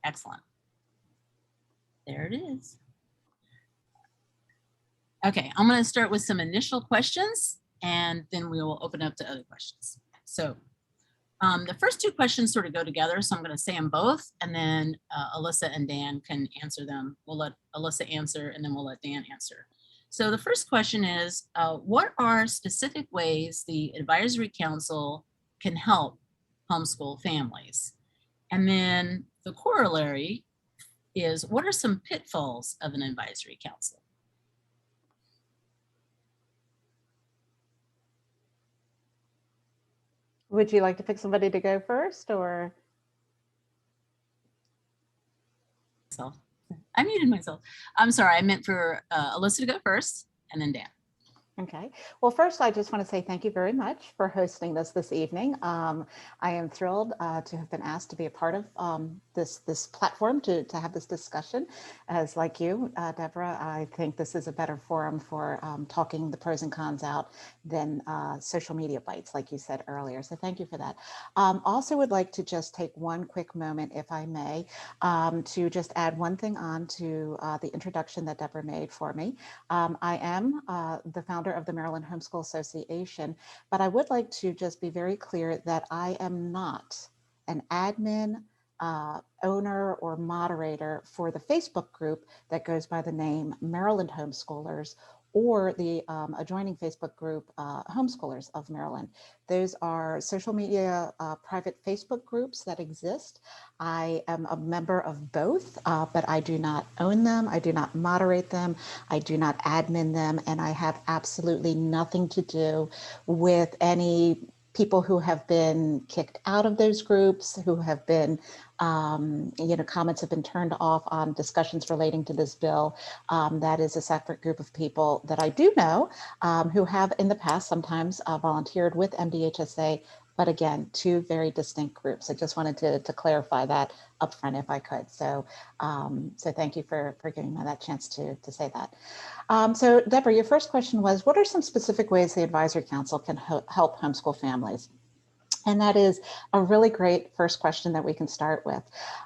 Excellent. There it is. Okay, I'm going to start with some initial questions, and then we will open up to other questions. So the first two questions sort of go together, so I'm going to say them both, and then Alessa and Dan can answer them. We'll let Alessa answer, and then we'll let Dan answer. So the first question is, what are specific ways the Advisory Council can help homeschool families? And then the corollary is, what are some pitfalls of an Advisory Council? Would you like to pick somebody to go first, or? I muted myself. I'm sorry, I meant for Alessa to go first and then Dan. Okay. Well, first, I just want to say thank you very much for hosting this evening. I am thrilled to have been asked to be a part of this platform to have this discussion. As like you, Deborah, I think this is a better forum for talking the pros and cons out than social media bites, like you said earlier. So thank you for that. Also would like to just take one quick moment, if I may, to just add one thing on to the introduction that Deborah made for me. I am the founder of the Maryland Homeschool Association, but I would like to just be very clear that I am not an admin, owner, or moderator for the Facebook group that goes by the name Maryland Homeschoolers, or the adjoining Facebook group, Homeschoolers of Maryland. Those are social media private Facebook groups that exist. I am a member of both, but I do not own them. I do not moderate them. I do not admin them. And I have absolutely nothing to do with any people who have been kicked out of those groups, who have been, comments have been turned off on discussions relating to this bill. That is a separate group of people that I do know who have in the past sometimes volunteered with MDHSA, but again, two very distinct groups. I just wanted to clarify that up front if I could. So, so thank you for giving me that chance to say that. So Deborah, your first question was, what are some specific ways the Advisory Council can help homeschool families? And that is a really great first question that we can start with.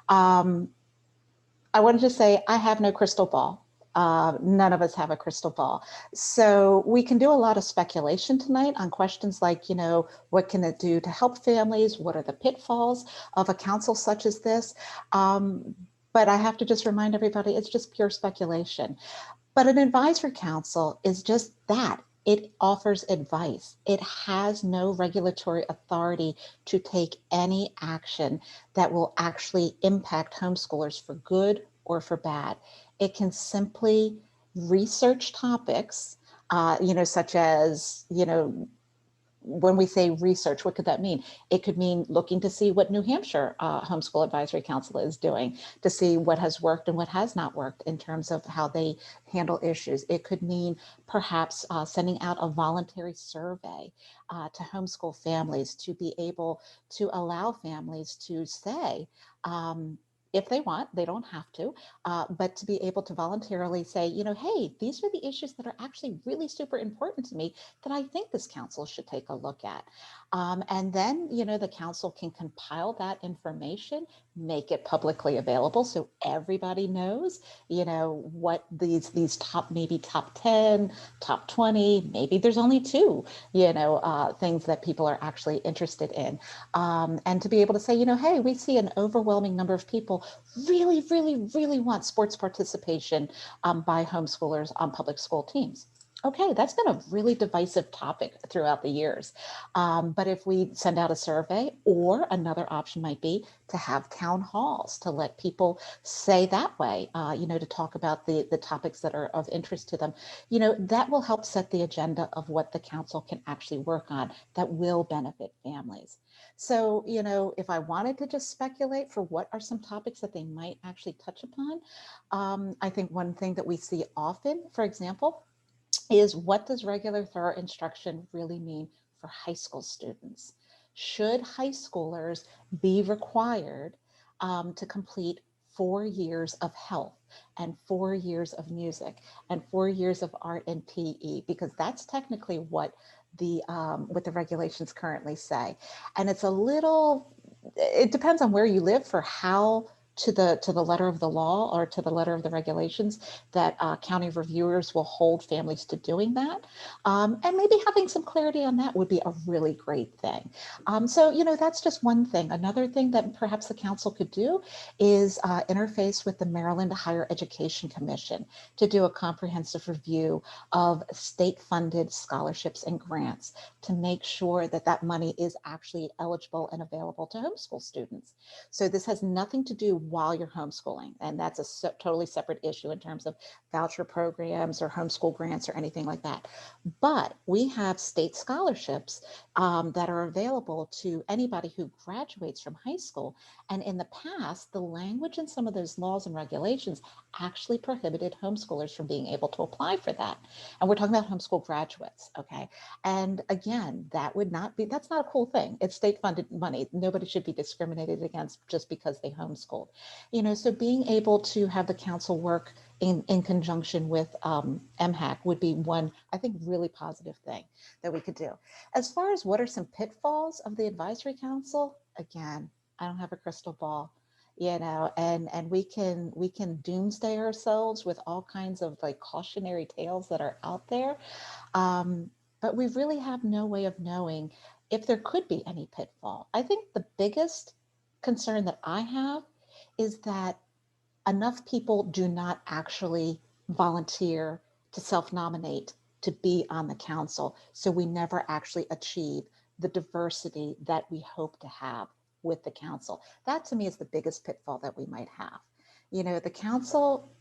I wanted to say I have no crystal ball. None of us have a crystal ball. So we can do a lot of speculation tonight on questions like, what can it do to help families? What are the pitfalls of a council such as this? But I have to just remind everybody, it's just pure speculation. But an advisory council is just that. It offers advice. It has no regulatory authority to take any action that will actually impact homeschoolers for good or for bad. It can simply research topics, such as, when we say research, what could that mean? It could mean looking to see what New Hampshire Homeschool Advisory Council is doing, to see what has worked and what has not worked in terms of how they handle issues. It could mean perhaps sending out a voluntary survey to homeschool families to be able to allow families to say, if they want, they don't have to, but to be able to voluntarily say, hey, these are the issues that are actually really super important to me that I think this council should take a look at. And then, the council can compile that information, make it publicly available so everybody knows, what these maybe top 10, top 20, maybe there's only 2, things that people are actually interested in. And to be able to say, hey, we see an overwhelming number of people really, really, really want sports participation by homeschoolers on public school teams. Okay, that's been a really divisive topic throughout the years. But if we send out a survey, or another option might be to have town halls to let people say that way, to talk about the topics that are of interest to them, that will help set the agenda of what the council can actually work on that will benefit families. So, if I wanted to just speculate for what are some topics that they might actually touch upon, I think one thing that we see often, for example, is what does regular thorough instruction really mean for high school students? Should high schoolers be required to complete 4 years of health and 4 years of music and 4 years of art and PE? Because that's technically what the regulations currently say. And it's it depends on where you live for how to the letter of the law or to the letter of the regulations, that county reviewers will hold families to doing that. And maybe having some clarity on that would be a really great thing. So, you know, that's just one thing. Another thing that perhaps the council could do is interface with the Maryland Higher Education Commission to do a comprehensive review of state-funded scholarships and grants to make sure that that money is actually eligible and available to homeschool students. So this has nothing to do while you're homeschooling, and that's a totally separate issue in terms of voucher programs or homeschool grants or anything like that. But we have state scholarships that are available to anybody who graduates from high school. And in the past, the language in some of those laws and regulations actually prohibited homeschoolers from being able to apply for that. And we're talking about homeschool graduates, okay? And again, that would not be, that's not a cool thing. It's state funded money. Nobody should be discriminated against just because they homeschooled. You know, so being able to have the council work in conjunction with MHAC would be one, I think, really positive thing that we could do. As far as what are some pitfalls of the advisory council, again, I don't have a crystal ball, you know, and we can doomsday ourselves with all kinds of like cautionary tales that are out there. But we really have no way of knowing if there could be any pitfall. I think the biggest concern that I have is that enough people do not actually volunteer to self-nominate to be on the council. So we never actually achieve the diversity that we hope to have with the council. That to me is the biggest pitfall that we might have. You know, the council,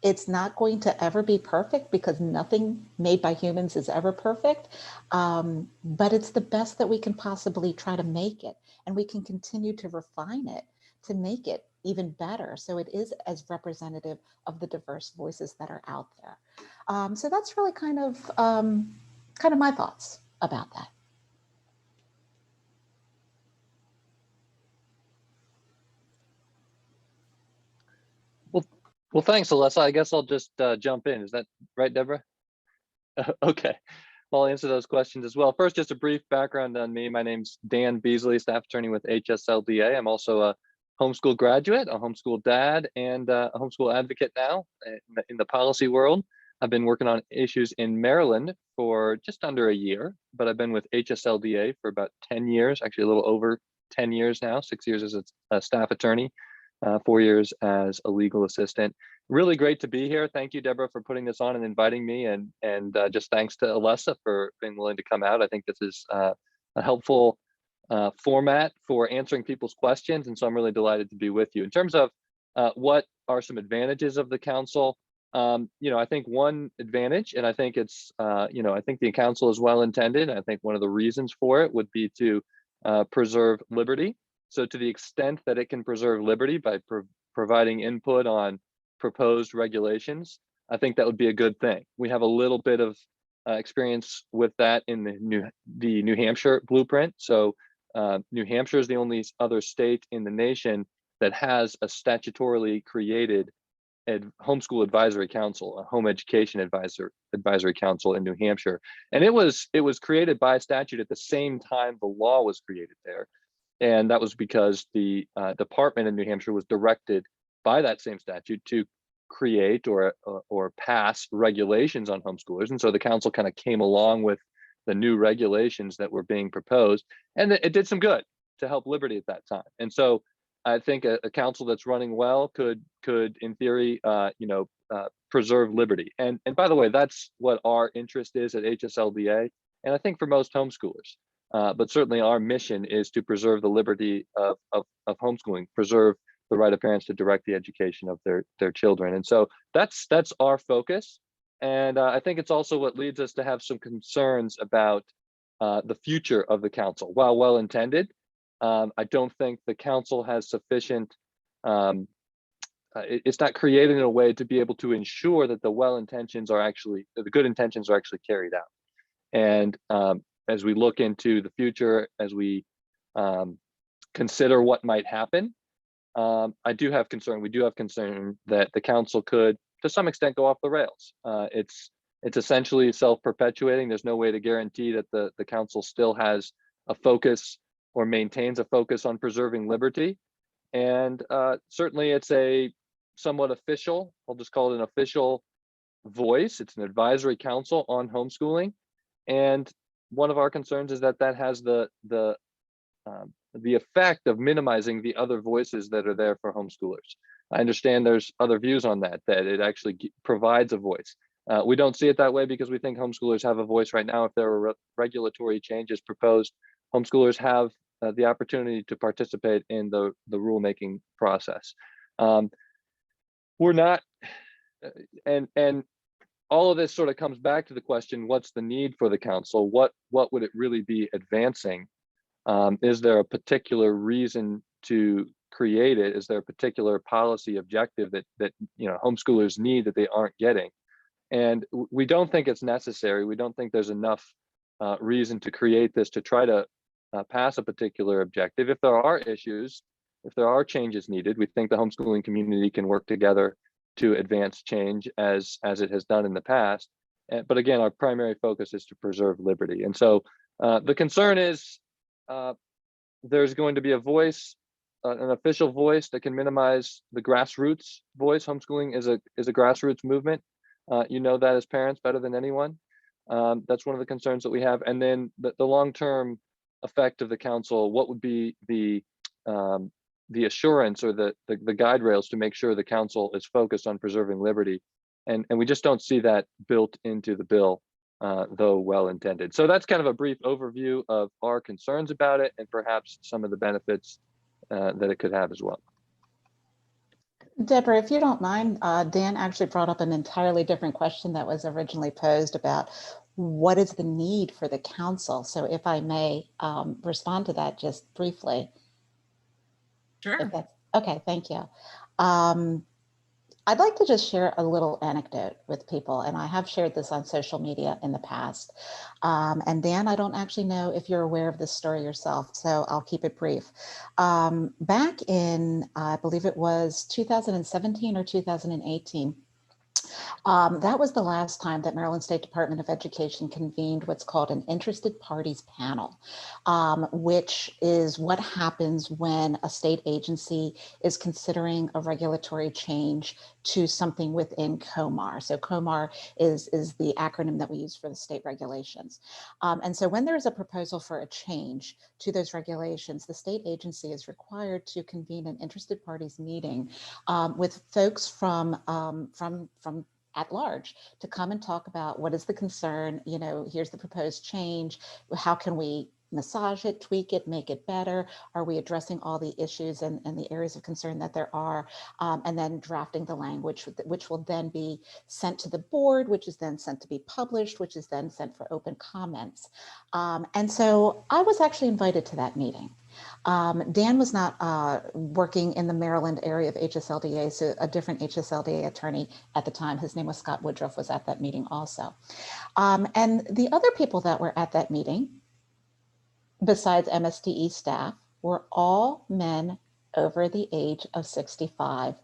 it's not going to ever be perfect because nothing made by humans is ever perfect, but it's the best that we can possibly try to make it. And we can continue to refine it to make it even better. So it is as representative of the diverse voices that are out there. So that's really kind of my thoughts about that. Well, thanks, Alessa. I guess I'll just jump in. Is that right, Deborah? Okay. Well, I'll answer those questions as well. First, just a brief background on me. My name's Dan Beasley, staff attorney with HSLDA. I'm also a homeschool graduate, a homeschool dad, and a homeschool advocate now in the policy world. I've been working on issues in Maryland for just under a year, but I've been with HSLDA for about 10 years, actually a little over 10 years now, 6 years as a staff attorney, 4 years as a legal assistant. Really great to be here. Thank you, Deborah, for putting this on and inviting me, and just thanks to Alessa for being willing to come out. I think this is a helpful format for answering people's questions, and so I'm really delighted to be with you. In terms of what are some advantages of the council, you know, I think one advantage, and I think it's, you know, I think the council is well intended. I think one of the reasons for it would be to preserve liberty. So to the extent that it can preserve liberty by providing input on proposed regulations, I think that would be a good thing. We have a little bit of experience with that in the New Hampshire blueprint. So New Hampshire is the only other state in the nation that has a statutorily created homeschool advisory council, a home education advisory council in New Hampshire. And it was created by statute at the same time the law was created there. And that was because the department in New Hampshire was directed by that same statute to create or pass regulations on homeschoolers. And so the council kind of came along with the new regulations that were being proposed, and it did some good to help liberty at that time. And so I think a council that's running well could in theory, you know, preserve liberty. And by the way, that's what our interest is at HSLDA, and I think for most homeschoolers. But certainly our mission is to preserve the liberty of homeschooling, preserve the right of parents to direct the education of their children. And so that's our focus. And I think it's also what leads us to have some concerns about the future of the council. While well-intended, I don't think the council has sufficient, it's not created in a way to be able to ensure that the the good intentions are actually carried out. And as we look into the future, as we consider what might happen, I do have concern. We do have concern that the council could, to some extent, go off the rails. It's essentially self-perpetuating. There's no way to guarantee that the council still has a focus or maintains a focus on preserving liberty. And certainly it's a somewhat official, I'll just call it an official voice. It's an advisory council on homeschooling. And one of our concerns is that that has the effect of minimizing the other voices that are there for homeschoolers. I understand there's other views on that, that it actually provides a voice. We don't see it that way because we think homeschoolers have a voice right now. If there are regulatory changes proposed, homeschoolers have the opportunity to participate in the rulemaking process. We're not, and all of this sort of comes back to the question, what's the need for the council? What would it really be advancing? Is there a particular reason to create it? Is there a particular policy objective that homeschoolers need that they aren't getting? And we don't think it's necessary. We don't think there's enough reason to create this to try to pass a particular objective. If there are issues, if there are changes needed, we think the homeschooling community can work together to advance change as it has done in the past. But again, our primary focus is to preserve liberty. And so the concern is there's going to be a voice, an official voice that can minimize the grassroots voice. Homeschooling is a grassroots movement. You know that as parents better than anyone. That's one of the concerns that we have. And then the long-term effect of the council, what would be the assurance or the guide rails to make sure the council is focused on preserving liberty. And we just don't see that built into the bill, though well intended. So that's kind of a brief overview of our concerns about it and perhaps some of the benefits that it could have as well. Deborah, if you don't mind, Dan actually brought up an entirely different question that was originally posed about what is the need for the council? So if I may respond to that just briefly. Sure. Okay, thank you. I'd like to just share a little anecdote with people, and I have shared this on social media in the past. And Dan, I don't actually know if you're aware of this story yourself, so I'll keep it brief. Back in, I believe it was 2017 or 2018, that was the last time that Maryland State Department of Education convened what's called an interested parties panel, which is what happens when a state agency is considering a regulatory change to something within COMAR. So COMAR is the acronym that we use for the state regulations. And so when there's a proposal for a change to those regulations, the state agency is required to convene an interested parties meeting with folks from at large to come and talk about what is the concern, here's the proposed change, how can we massage it, tweak it, make it better? Are we addressing all the issues and the areas of concern that there are? And then drafting the language, which will then be sent to the board, which is then sent to be published, which is then sent for open comments. And so I was actually invited to that meeting. Dan was not working in the Maryland area of HSLDA, so a different HSLDA attorney at the time, his name was Scott Woodruff, was at that meeting also. And the other people that were at that meeting, besides MSDE staff, were all men over the age of 65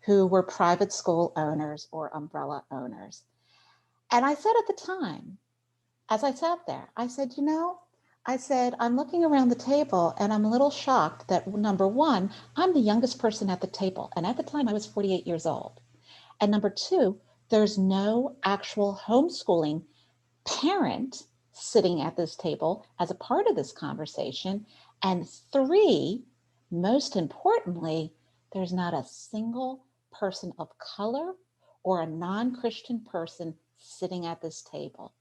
who were private school owners or umbrella owners. And I said at the time, as I sat there, I said, I'm looking around the table and I'm a little shocked that, number one, I'm the youngest person at the table. And at the time I was 48 years old. And number two, there's no actual homeschooling parent sitting at this table as a part of this conversation. And three, most importantly, there's not a single person of color or a non-Christian person sitting at this table.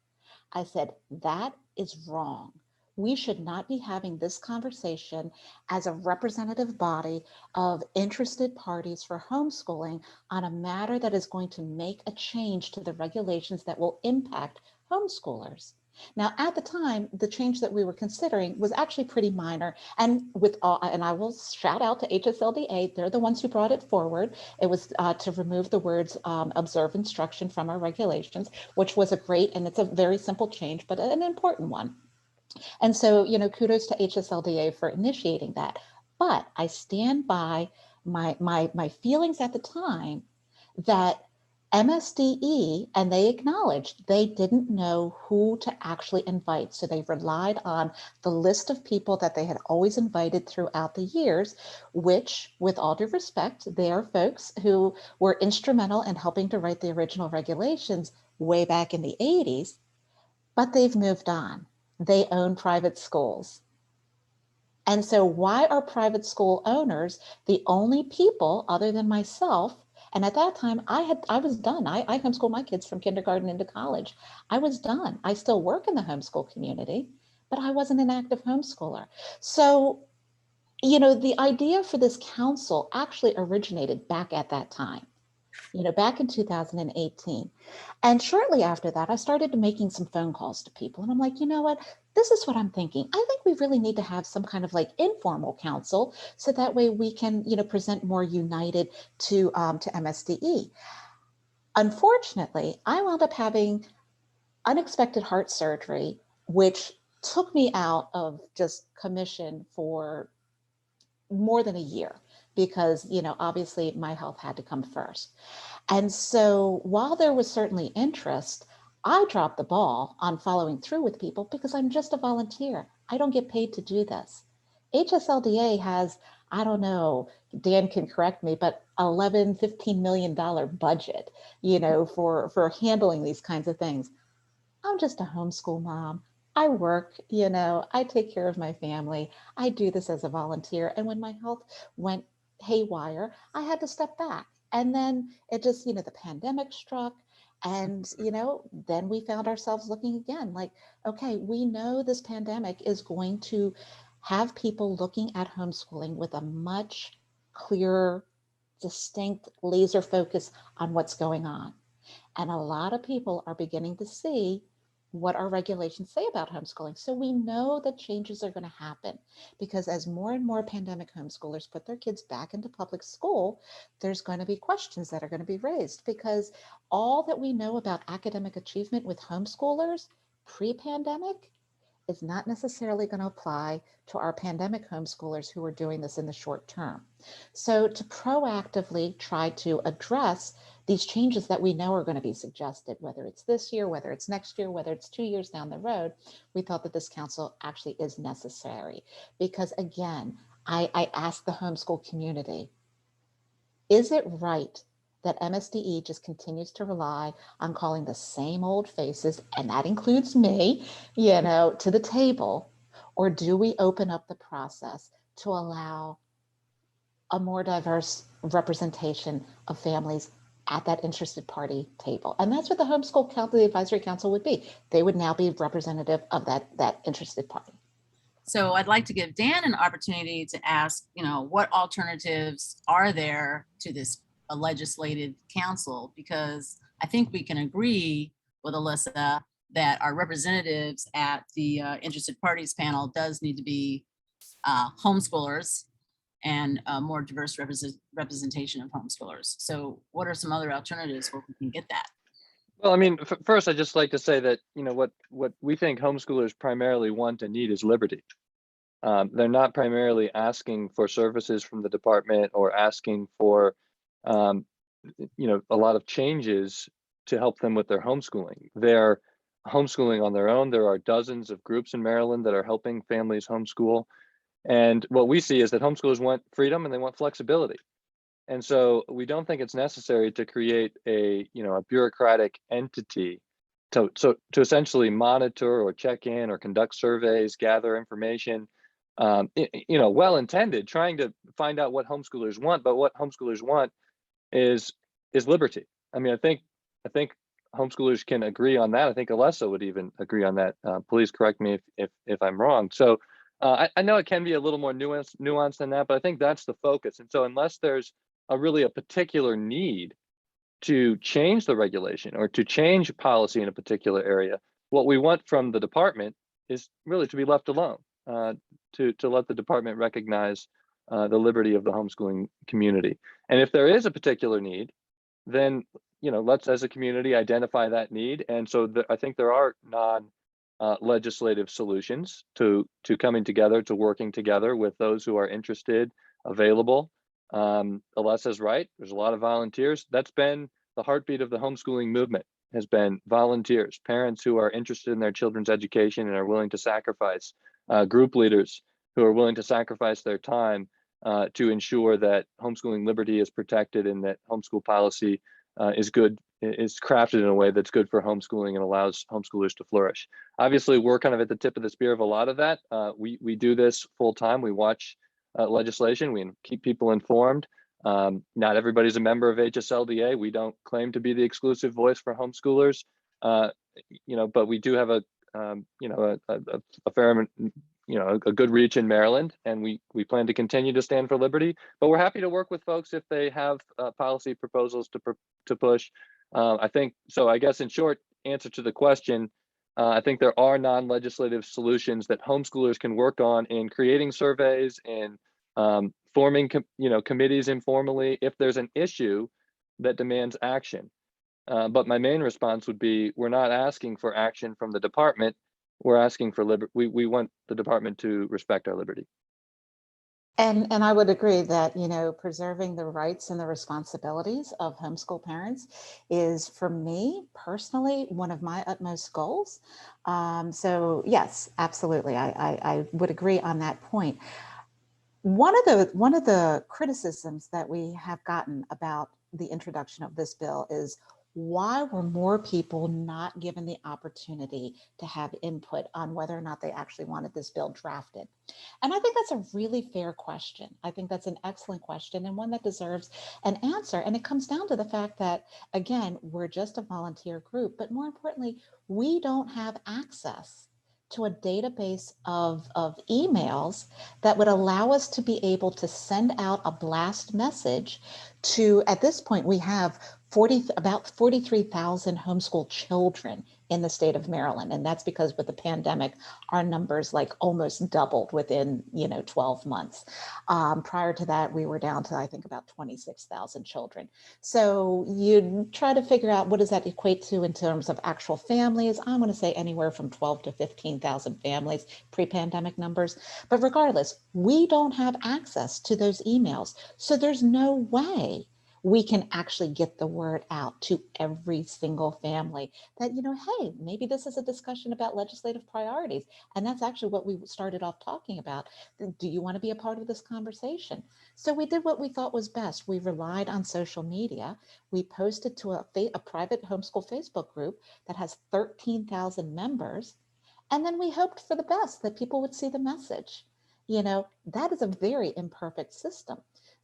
I said, that is wrong. We should not be having this conversation as a representative body of interested parties for homeschooling on a matter that is going to make a change to the regulations that will impact homeschoolers. Now, at the time, the change that we were considering was actually pretty minor. And I will shout out to HSLDA, they're the ones who brought it forward. It was to remove the words observe instruction from our regulations, which was it's a very simple change, but an important one. And so, kudos to HSLDA for initiating that. But I stand by my feelings at the time that MSDE, and they acknowledged they didn't know who to actually invite. So they relied on the list of people that they had always invited throughout the years, which, with all due respect, they are folks who were instrumental in helping to write the original regulations way back in the 80s, but they've moved on. They own private schools. And so why are private school owners the only people other than myself? And at that time, I was done. I homeschooled my kids from kindergarten into college. I was done. I still work in the homeschool community, but I wasn't an active homeschooler. So, the idea for this council actually originated back at that time, back in 2018. And shortly after that, I started making some phone calls to people. And I'm like, you know what? This is what I'm thinking. I think we really need to have some kind of like informal council so that way we can, present more united to MSDE. Unfortunately, I wound up having unexpected heart surgery, which took me out of just commission for more than a year because, obviously my health had to come first. And so while there was certainly interest, I dropped the ball on following through with people because I'm just a volunteer. I don't get paid to do this. HSLDA has, I don't know, Dan can correct me, but $11-15 million budget, for handling these kinds of things. I'm just a homeschool mom. I work, I take care of my family. I do this as a volunteer. And when my health went haywire, I had to step back. And then it just, the pandemic struck. And, then we found ourselves looking again like, okay, we know this pandemic is going to have people looking at homeschooling with a much clearer, distinct laser focus on what's going on. And a lot of people are beginning to see what our regulations say about homeschooling. So we know that changes are going to happen because as more and more pandemic homeschoolers put their kids back into public school, there's going to be questions that are going to be raised because all that we know about academic achievement with homeschoolers pre-pandemic is not necessarily going to apply to our pandemic homeschoolers who are doing this in the short term. So to proactively try to address these changes that we know are going to be suggested, whether it's this year, whether it's next year, whether it's 2 years down the road, we thought that this council actually is necessary. Because again, I asked the homeschool community, is it right that MSDE just continues to rely on calling the same old faces, and that includes me, to the table? Or do we open up the process to allow a more diverse representation of families at that interested party table? And that's what the Homeschool Council, the Advisory Council would be. They would now be representative of that interested party. So I'd like to give Dan an opportunity to ask, what alternatives are there to this legislative council? Because I think we can agree with Alessa that our representatives at the interested parties panel does need to be homeschoolers and a more diverse representation of homeschoolers. So what are some other alternatives where we can get that? Well, I mean, first, I'd just like to say that, what we think homeschoolers primarily want and need is liberty. They're not primarily asking for services from the department or asking for, a lot of changes to help them with their homeschooling. They're homeschooling on their own. There are dozens of groups in Maryland that are helping families homeschool. And what we see is that homeschoolers want freedom and they want flexibility. And so we don't think it's necessary to create a bureaucratic entity to essentially monitor or check in or conduct surveys, gather information, well-intended, trying to find out what homeschoolers want, but what homeschoolers want is liberty. I mean, I think homeschoolers can agree on that. I think Alessa would even agree on that. Please correct me if I'm wrong. So I know it can be a little more nuanced than that, but I think that's the focus. And so unless there's a particular need to change the regulation or to change policy in a particular area, what we want from the department is really to be left alone, to let the department recognize the liberty of the homeschooling community. And if there is a particular need, then let's as a community identify that need. And so I think there are legislative solutions to coming together, to working together with those who are interested, available. Alessa's right. There's a lot of volunteers. That's been the heartbeat of the homeschooling movement has been volunteers, parents who are interested in their children's education and are willing to sacrifice, group leaders who are willing to sacrifice their time to ensure that homeschooling liberty is protected and that homeschool policy is crafted in a way that's good for homeschooling and allows homeschoolers to flourish. Obviously, we're kind of at the tip of the spear of a lot of that. We do this full time. We watch legislation. We keep people informed. Not everybody's a member of HSLDA. We don't claim to be the exclusive voice for homeschoolers, but we do have a fair amount, a good reach in Maryland, and we plan to continue to stand for liberty. But we're happy to work with folks if they have policy proposals to push. I think so. I guess in short answer to the question, I think there are non-legislative solutions that homeschoolers can work on in creating surveys and forming committees informally if there's an issue that demands action. But my main response would be, we're not asking for action from the department. We're asking for liberty. We want the department to respect our liberty. And I would agree that, preserving the rights and the responsibilities of homeschool parents is, for me personally, one of my utmost goals. So yes, absolutely. I would agree on that point. One of the criticisms that we have gotten about the introduction of this bill is, why were more people not given the opportunity to have input on whether or not they actually wanted this bill drafted? And I think that's a really fair question. I think that's an excellent question and one that deserves an answer. And it comes down to the fact that, again, we're just a volunteer group, but more importantly, we don't have access to a database of emails that would allow us to be able to send out a blast message to, at this point, we have about 43,000 homeschool children in the state of Maryland. And that's because with the pandemic, our numbers almost doubled within 12 months. Prior to that, we were down to, I think, about 26,000 children. So you try to figure out, what does that equate to in terms of actual families? I'm going to say anywhere from 12 to 15,000 families, pre-pandemic numbers. But regardless, we don't have access to those emails. So there's no way we can actually get the word out to every single family that, hey, maybe this is a discussion about legislative priorities. And that's actually what we started off talking about. Do you want to be a part of this conversation? So we did what we thought was best. We relied on social media. We posted to a private homeschool Facebook group that has 13,000 members. And then we hoped for the best, that people would see the message. That is a very imperfect system.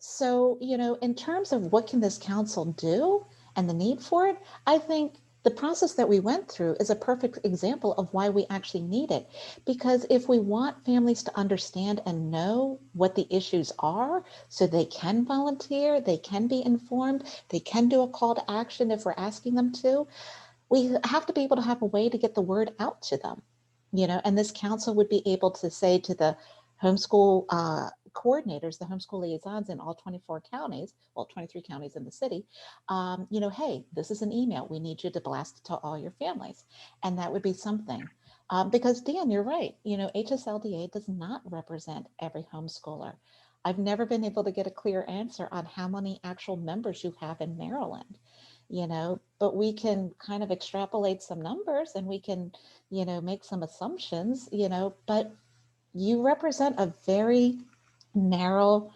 So, in terms of what can this council do and the need for it, I think the process that we went through is a perfect example of why we actually need it. Because if we want families to understand and know what the issues are, so they can volunteer, they can be informed, they can do a call to action if we're asking them to, we have to be able to have a way to get the word out to them. And this council would be able to say to the homeschool coordinators, the homeschool liaisons in all 24 counties, well, 23 counties in the city, hey, this is an email. We need you to blast it to all your families. And that would be something. Because Dan, you're right. HSLDA does not represent every homeschooler. I've never been able to get a clear answer on how many actual members you have in Maryland. But we can kind of extrapolate some numbers and we can, make some assumptions, but you represent a very narrow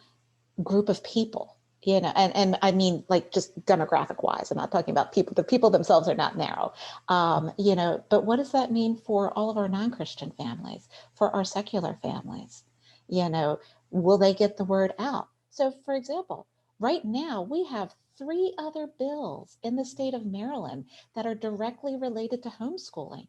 group of people, and I mean, just demographic wise, I'm not talking about people, the people themselves are not narrow, but what does that mean for all of our non-Christian families, for our secular families? Will they get the word out? So for example, right now we have 3 other bills in the state of Maryland that are directly related to homeschooling.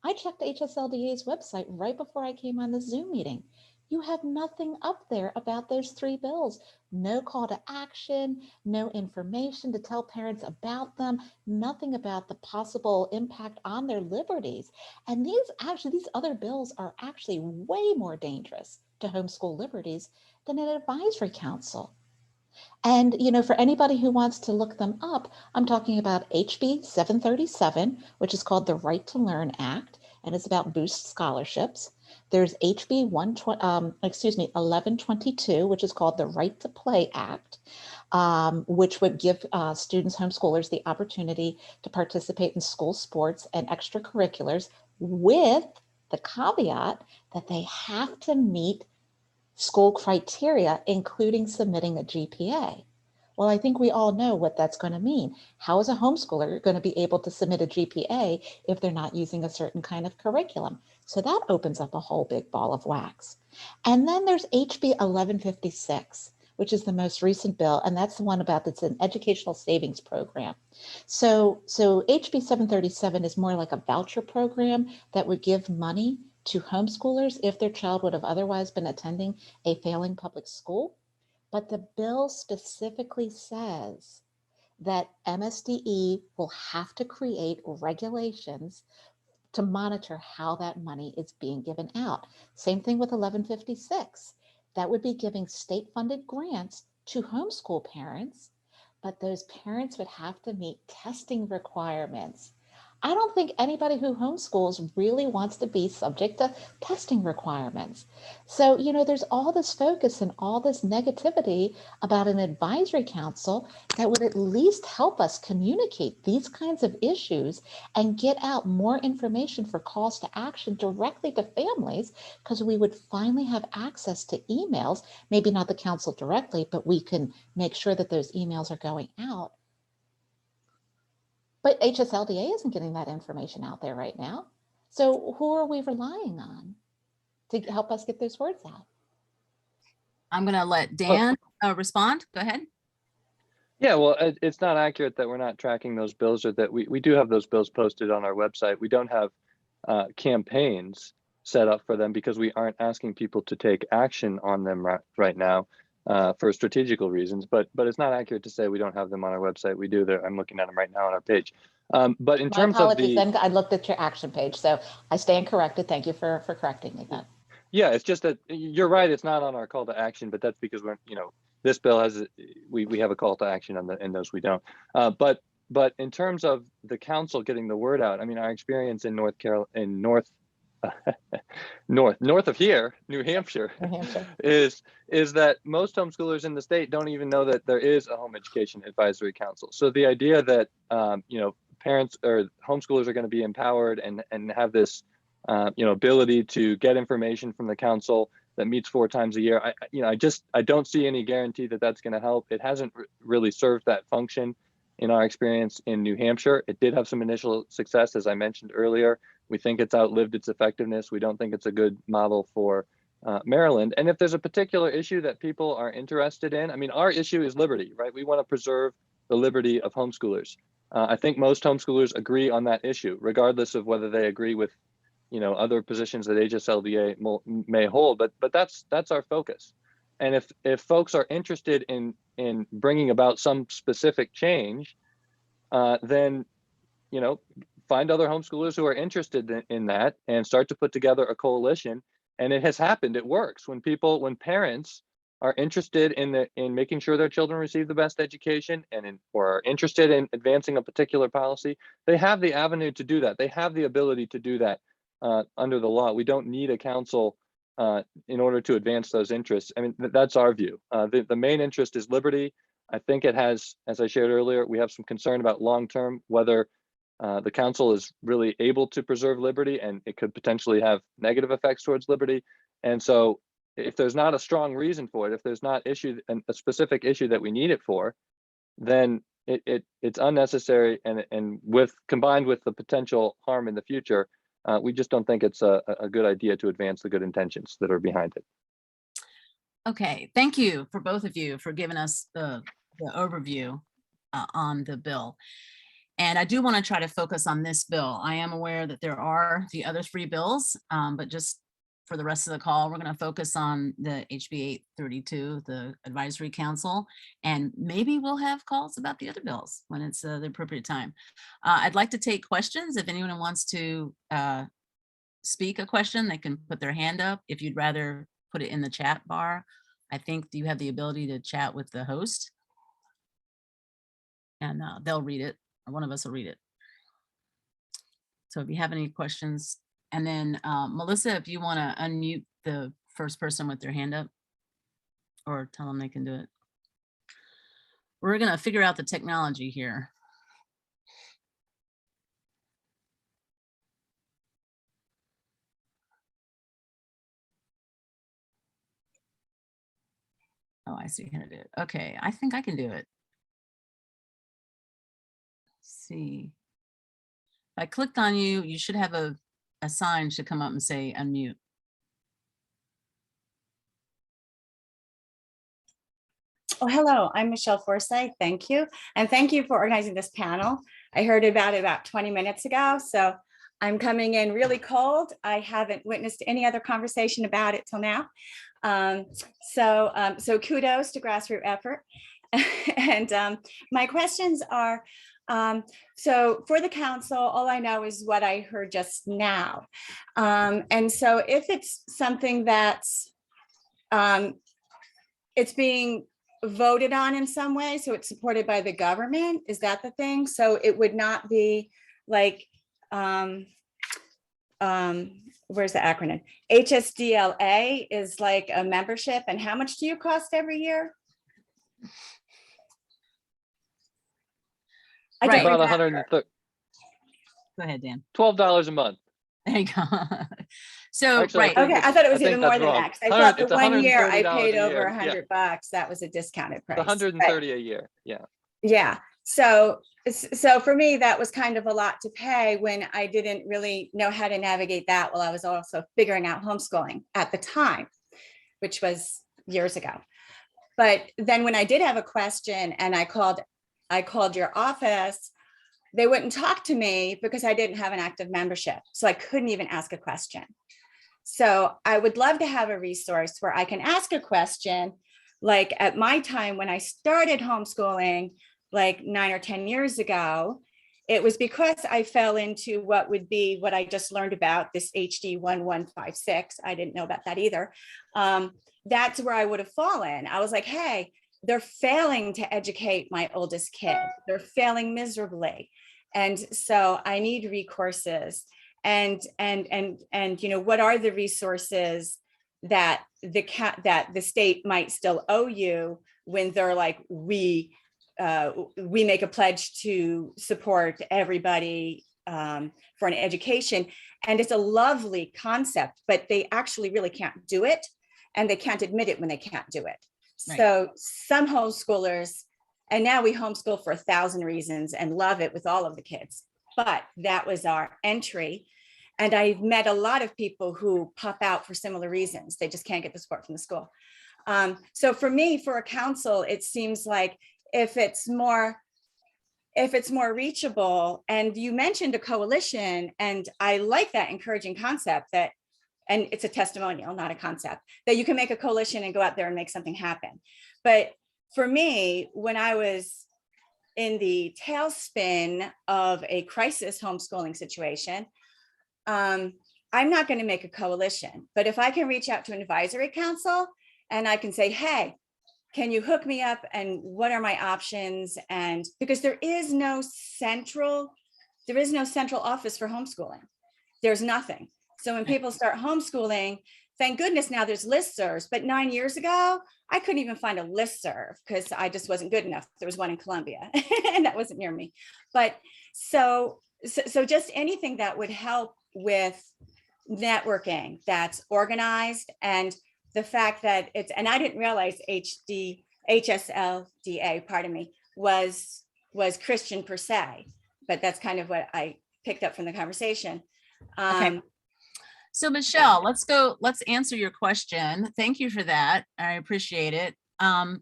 I checked HSLDA's website right before I came on the Zoom meeting. You have nothing up there about those 3 bills. No call to action, no information to tell parents about them, nothing about the possible impact on their liberties. And these other bills are actually way more dangerous to homeschool liberties than an advisory council. And, for anybody who wants to look them up, I'm talking about HB832, which is called the Right to Learn Act, and it's about boost scholarships. There's HB 1122, which is called the Right to Play Act, which would give students, homeschoolers, the opportunity to participate in school sports and extracurriculars with the caveat that they have to meet school criteria, including submitting a GPA. Well, I think we all know what that's going to mean. How is a homeschooler going to be able to submit a GPA if they're not using a certain kind of curriculum? So that opens up a whole big ball of wax. And then there's HB 1156, which is the most recent bill, and that's the one about that's an educational savings program. So HB 737 is more like a voucher program that would give money to homeschoolers if their child would have otherwise been attending a failing public school. But the bill specifically says that MSDE will have to create regulations to monitor how that money is being given out. Same thing with 1156. That would be giving state-funded grants to homeschool parents, but those parents would have to meet testing requirements. I don't think anybody who homeschools really wants to be subject to testing requirements. So, there's all this focus and all this negativity about an advisory council that would at least help us communicate these kinds of issues and get out more information for calls to action directly to families, because we would finally have access to emails, maybe not the council directly, but we can make sure that those emails are going out. But HSLDA isn't getting that information out there right now. So who are we relying on to help us get those words out? I'm going to let Dan respond. Go ahead. Yeah, well, it's not accurate that we're not tracking those bills, or that we do have those bills posted on our website. We don't have campaigns set up for them because we aren't asking people to take action on them right now for strategical reasons. But it's not accurate to say we don't have them on our website. We do. I'm looking at them right now on our page. But in terms of the, then I looked at your action page, so I stand corrected. Thank you for correcting me then. Yeah, it's just that you're right. It's not on our call to action, but that's because we're, this bill has, we have a call to action on in those we don't. But in terms of the council getting the word out, I mean, our experience in north of here, New Hampshire, is that most homeschoolers in the state don't even know that there is a home education advisory council. So the idea that parents or homeschoolers are going to be empowered and have this ability to get information from the council that meets 4 times a year, I don't see any guarantee that that's going to help. It hasn't really served that function in our experience in New Hampshire. It did have some initial success, as I mentioned earlier. We think it's outlived its effectiveness. We don't think it's a good model for Maryland. And if there's a particular issue that people are interested in, I mean, our issue is liberty, right? We want to preserve the liberty of homeschoolers. I think most homeschoolers agree on that issue, regardless of whether they agree with other positions that HSLDA may hold, but that's our focus. And if folks are interested in bringing about some specific change, then find other homeschoolers who are interested in that and start to put together a coalition. And it has happened. It works when parents are interested in making sure their children receive the best education or are interested in advancing a particular policy. They have the avenue to do that. They have the ability to do that. Under the law. We don't need a council in order to advance those interests. I mean, that's our view. The main interest is liberty. I think it has, as I shared earlier, we have some concern about long-term, whether the council is really able to preserve liberty, and it could potentially have negative effects towards liberty. And so if there's not a strong reason for it, if there's not a specific issue that we need it for, then it's unnecessary, and combined with the potential harm in the future, we just don't think it's a good idea to advance the good intentions that are behind it. Okay, thank you for both of you for giving us the overview on the bill. And I do want to try to focus on this bill. I am aware that there are the other 3 bills, but just for the rest of the call, we're going to focus on the HB832, the Advisory Council, and maybe we'll have calls about the other bills when it's the appropriate time. I'd like to take questions. If anyone wants to speak a question, they can put their hand up. If you'd rather put it in the chat bar, I think you have the ability to chat with the host, and they'll read it, or one of us will read it. So if you have any questions, And then Melissa, if you want to unmute the first person with their hand up or tell them they can do it. We're going to figure out the technology here. Oh, I see how to do it. Okay, I think I can do it. Let's see. If I clicked on you, you should have a sign should come up and say unmute. Oh, hello, I'm Michelle Forsyth. Thank you. And thank you for organizing this panel. I heard about it about 20 minutes ago, so I'm coming in really cold. I haven't witnessed any other conversation about it till now. So kudos to grassroots effort. And my questions are, so for the council, all I know is what I heard just now. And so if it's something that's, it's being voted on in some way, so it's supported by the government, is that the thing? So it would not be like, where's the acronym? HSDLA is like a membership, and how much do you cost every year? I Right. don't About remember. $130. Go ahead, Dan. $12 a month. There you go. So, Actually, right. Okay, I thought it was I think even more that's than wrong. that. 'Cause I thought the It's 1 year I $130 paid a over year. $100. That was a discounted price. It's 130 a year. Yeah. Yeah, so for me, that was kind of a lot to pay when I didn't really know how to navigate that while I was also figuring out homeschooling at the time, which was years ago. But then when I did have a question and I called your office, they wouldn't talk to me because I didn't have an active membership. So I couldn't even ask a question. So I would love to have a resource where I can ask a question. Like at my time when I started homeschooling, like 9 or 10 years ago, it was because I fell into what would be what I just learned about, this HD1156. I didn't know about that either. That's where I would have fallen. I was like, hey, they're failing to educate my oldest kid. They're failing miserably. And so I need recourses. And you know, what are the resources that the state might still owe you when they're like, we make a pledge to support everybody for an education. And it's a lovely concept, but they actually really can't do it. And they can't admit it when they can't do it. Right. So some homeschoolers, and now we homeschool for 1,000 reasons and love it with all of the kids. But that was our entry. And I've met a lot of people who pop out for similar reasons. They just can't get the support from the school. So for me, for a council, it seems like if it's more reachable, and you mentioned a coalition, and I like that encouraging concept that, and it's a testimonial, not a concept, that you can make a coalition and go out there and make something happen. But for me, when I was in the tailspin of a crisis homeschooling situation, I'm not going to make a coalition, but if I can reach out to an advisory council and I can say, hey, can you hook me up, and what are my options? And because there is no central office for homeschooling. There's nothing. So when people start homeschooling, thank goodness now there's listservs, but 9 years ago, I couldn't even find a listserv because I just wasn't good enough. There was one in Columbia and that wasn't near me. But so just anything that would help with networking that's organized, and the fact that it's, and I didn't realize HSLDA, pardon me, was Christian per se, but that's kind of what I picked up from the conversation. Okay. So Michelle, let's answer your question. Thank you for that. I appreciate it.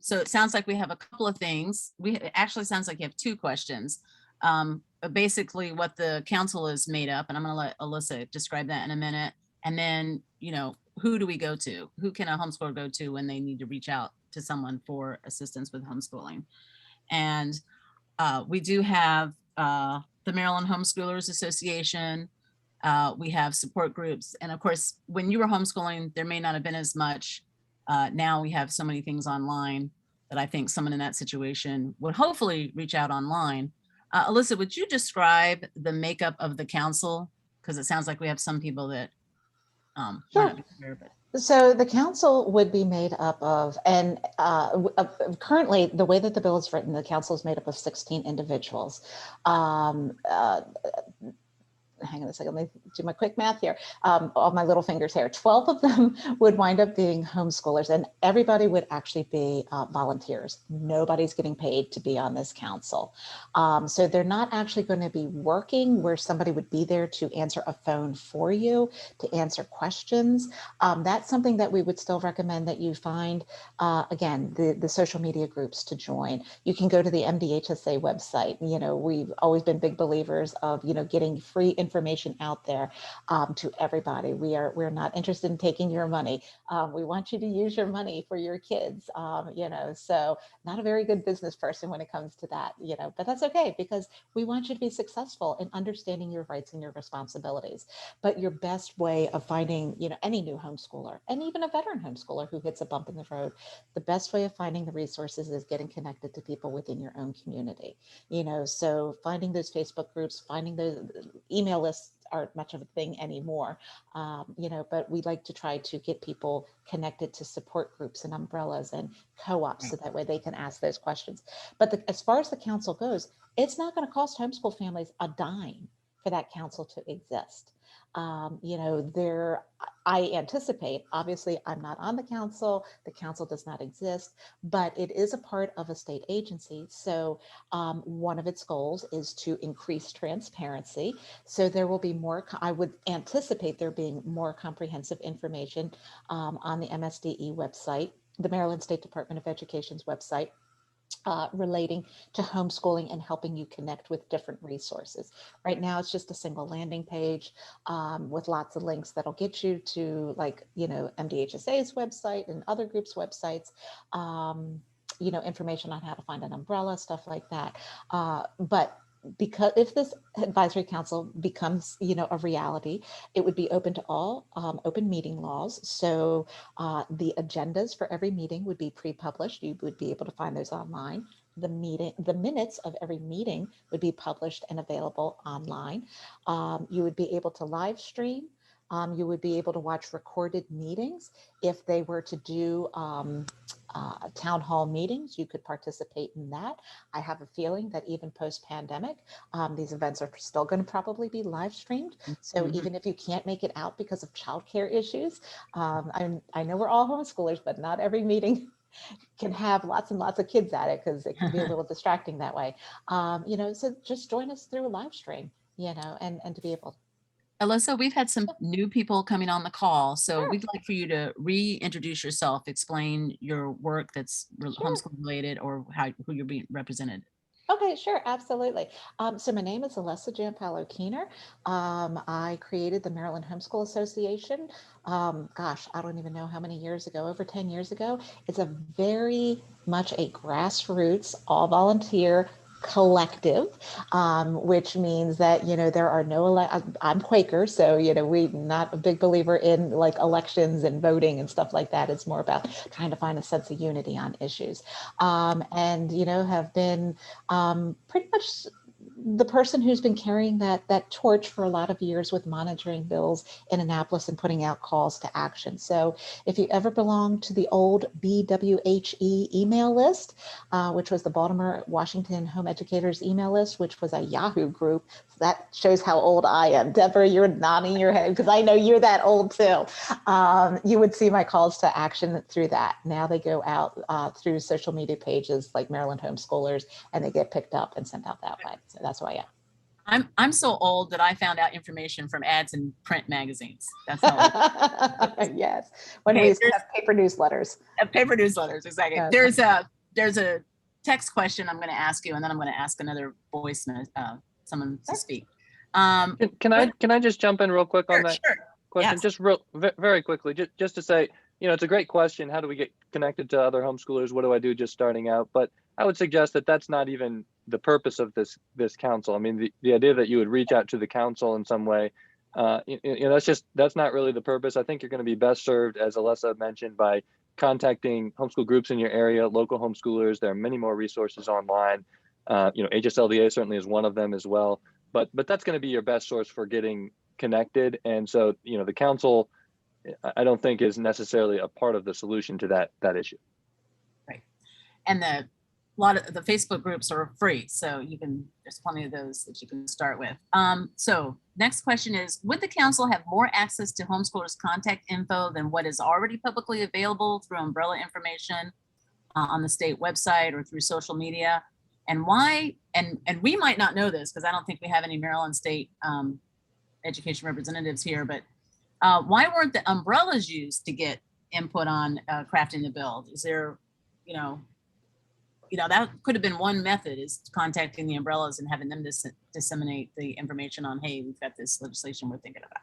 So it sounds like we have a couple of things. It actually sounds like you have two questions. Basically what the council is made up, and I'm going to let Alessa describe that in a minute. And then, you know, who do we go to? Who can a homeschooler go to when they need to reach out to someone for assistance with homeschooling? And we do have the Maryland Homeschoolers Association. We have support groups. And of course, when you were homeschooling, there may not have been as much. Now we have so many things online that I think someone in that situation would hopefully reach out online. Alessa, would you describe the makeup of the council Because it sounds like we have some people that might Sure. not be aware, but So the council would be made up of, and currently the way that the bill is written, the council is made up of 16 individuals. Hang on a second, let me do my quick math here. On my little fingers here, 12 of them would wind up being homeschoolers, and everybody would actually be volunteers. Nobody's getting paid to be on this council. So they're not actually going to be working where somebody would be there to answer a phone for you, to answer questions. That's something that we would still recommend that you find, again, the social media groups to join. You can go to the MDHSA website. You know, we've always been big believers of, you know, getting free information out there to everybody. We're not interested in taking your money. We want you to use your money for your kids, you know, so not a very good business person when it comes to that, you know, but that's okay, because we want you to be successful in understanding your rights and your responsibilities. But your best way of finding, you know, any new homeschooler, and even a veteran homeschooler who hits a bump in the road, the best way of finding the resources is getting connected to people within your own community. You know, so finding those Facebook groups, finding those email lists aren't much of a thing anymore, you know, but we like to try to get people connected to support groups and umbrellas and co-ops, so that way they can ask those questions. But as far as the council goes, it's not going to cost homeschool families a dime for that council to exist. You know, I anticipate, obviously I'm not on the council does not exist, but it is a part of a state agency. So one of its goals is to increase transparency. So there will be more, I would anticipate there being more comprehensive information on the MSDE website, the Maryland State Department of Education's website, relating to homeschooling and helping you connect with different resources. Right now, it's just a single landing page with lots of links that'll get you to, like, you know, MDHSA's website and other groups' websites, you know, information on how to find an umbrella, stuff like that. But because if this advisory council becomes, you know, a reality, it would be open to all open meeting laws. So the agendas for every meeting would be pre-published. You would be able to find those online. The minutes of every meeting would be published and available online. You would be able to live stream. You would be able to watch recorded meetings. If they were to do town hall meetings, you could participate in that. I have a feeling that even post-pandemic, these events are still going to probably be live streamed. So even if you can't make it out because of childcare issues, I know we're all homeschoolers, but not every meeting can have lots and lots of kids at it, because it can be a little distracting that way. You know, so just join us through a live stream, you know, and to be able. Alyssa, we've had some new people coming on the call, so Sure. we'd like for you to reintroduce yourself, explain your work that's Sure. homeschool related, or who you're being represented. Okay, sure, absolutely. So my name is Alessa Giampaolo Keener. I created the Maryland Homeschool Association. Gosh, I don't even know how many years ago, over 10 years ago. It's a very much a grassroots, all volunteer collective, which means that, you know, there are no, I'm Quaker, so, you know, we're not a big believer in like elections and voting and stuff like that. It's more about trying to find a sense of unity on issues. And, you know, have been pretty much the person who's been carrying that torch for a lot of years with monitoring bills in Annapolis and putting out calls to action. So if you ever belong to the old BWHE email list, which was the Baltimore Washington Home Educators email list, which was a Yahoo group, so that shows how old I am. Deborah, you're nodding your head because I know you're that old too. You would see my calls to action through that. Now they go out through social media pages like Maryland Homeschoolers, and they get picked up and sent out that way. So that's who I am. I'm so old that I found out information from ads in print magazines. That's how old. Yes, when we used to have paper newsletters. Paper newsletters, exactly. Yes. There's a text question I'm going to ask you, and then I'm going to ask another voice, someone to speak. Can I just jump in real quick on that question? Yes. Just very quickly, just to say, you know, it's a great question. How do we get connected to other homeschoolers? What do I do just starting out? But I would suggest that that's not even the purpose of this council. I mean, the idea that you would reach out to the council in some way, you know, that's not really the purpose. I think you're going to be best served, as Alessa mentioned, by contacting homeschool groups in your area, local homeschoolers. There are many more resources online. You know, HSLDA certainly is one of them as well. But that's going to be your best source for getting connected. And so, the council, I don't think is necessarily a part of the solution to that issue. Right. And a lot of the Facebook groups are free, so there's plenty of those that you can start with. So next question is, would the council have more access to homeschoolers' contact info than what is already publicly available through umbrella information on the state website or through social media? And why, and we might not know this because I don't think we have any Maryland State education representatives here, but why weren't the umbrellas used to get input on crafting the bill? Is there, that could have been one method, is contacting the umbrellas and having them disseminate the information on, hey, we've got this legislation we're thinking about.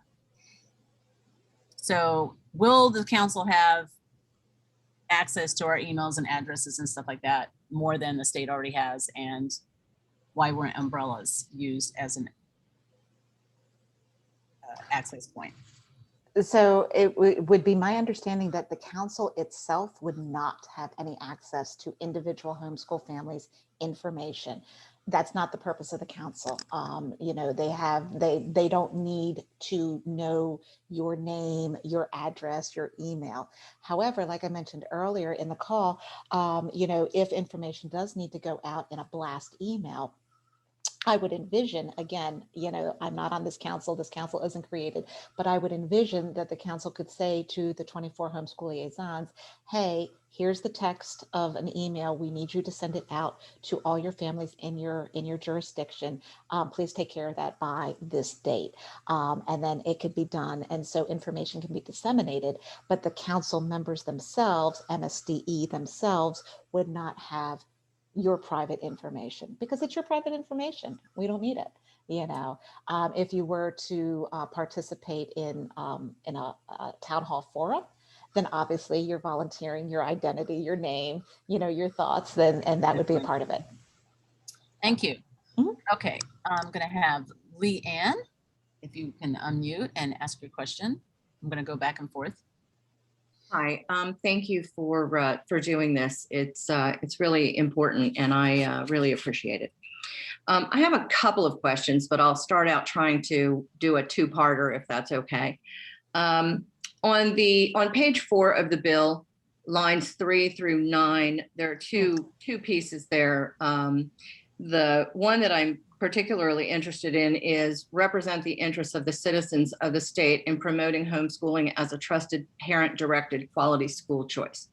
So will the council have access to our emails and addresses and stuff like that more than the state already has? And why weren't umbrellas used as an access point? So it would be my understanding that the council itself would not have any access to individual homeschool families' information. That's not the purpose of the council. They don't need to know your name, your address, your email. However, like I mentioned earlier in the call, if information does need to go out in a blast email, I would envision, again, I'm not on this council isn't created, but I would envision that the council could say to the 24 homeschool liaisons, hey, here's the text of an email. We need you to send it out to all your families in your jurisdiction. Please take care of that by this date. And then it could be done. And so information can be disseminated, but the council members themselves, MSDE themselves, would not have your private information because it's your private information. We don't need it. If you were to participate in a town hall forum, then obviously you're volunteering your identity, your name, your thoughts, and that would be a part of it. Thank you. Mhm. Okay, I'm going to have Leanne, if you can unmute and ask your question. I'm going to go back and forth. Hi, thank you for doing this. It's really important, and I really appreciate it. I have a couple of questions, but I'll start out trying to do a two-parter, if that's okay. On page 4 of the bill, lines 3 through 9, there are two pieces there. The one that I'm particularly interested in is represent the interests of the citizens of the state in promoting homeschooling as a trusted parent-directed quality school choice.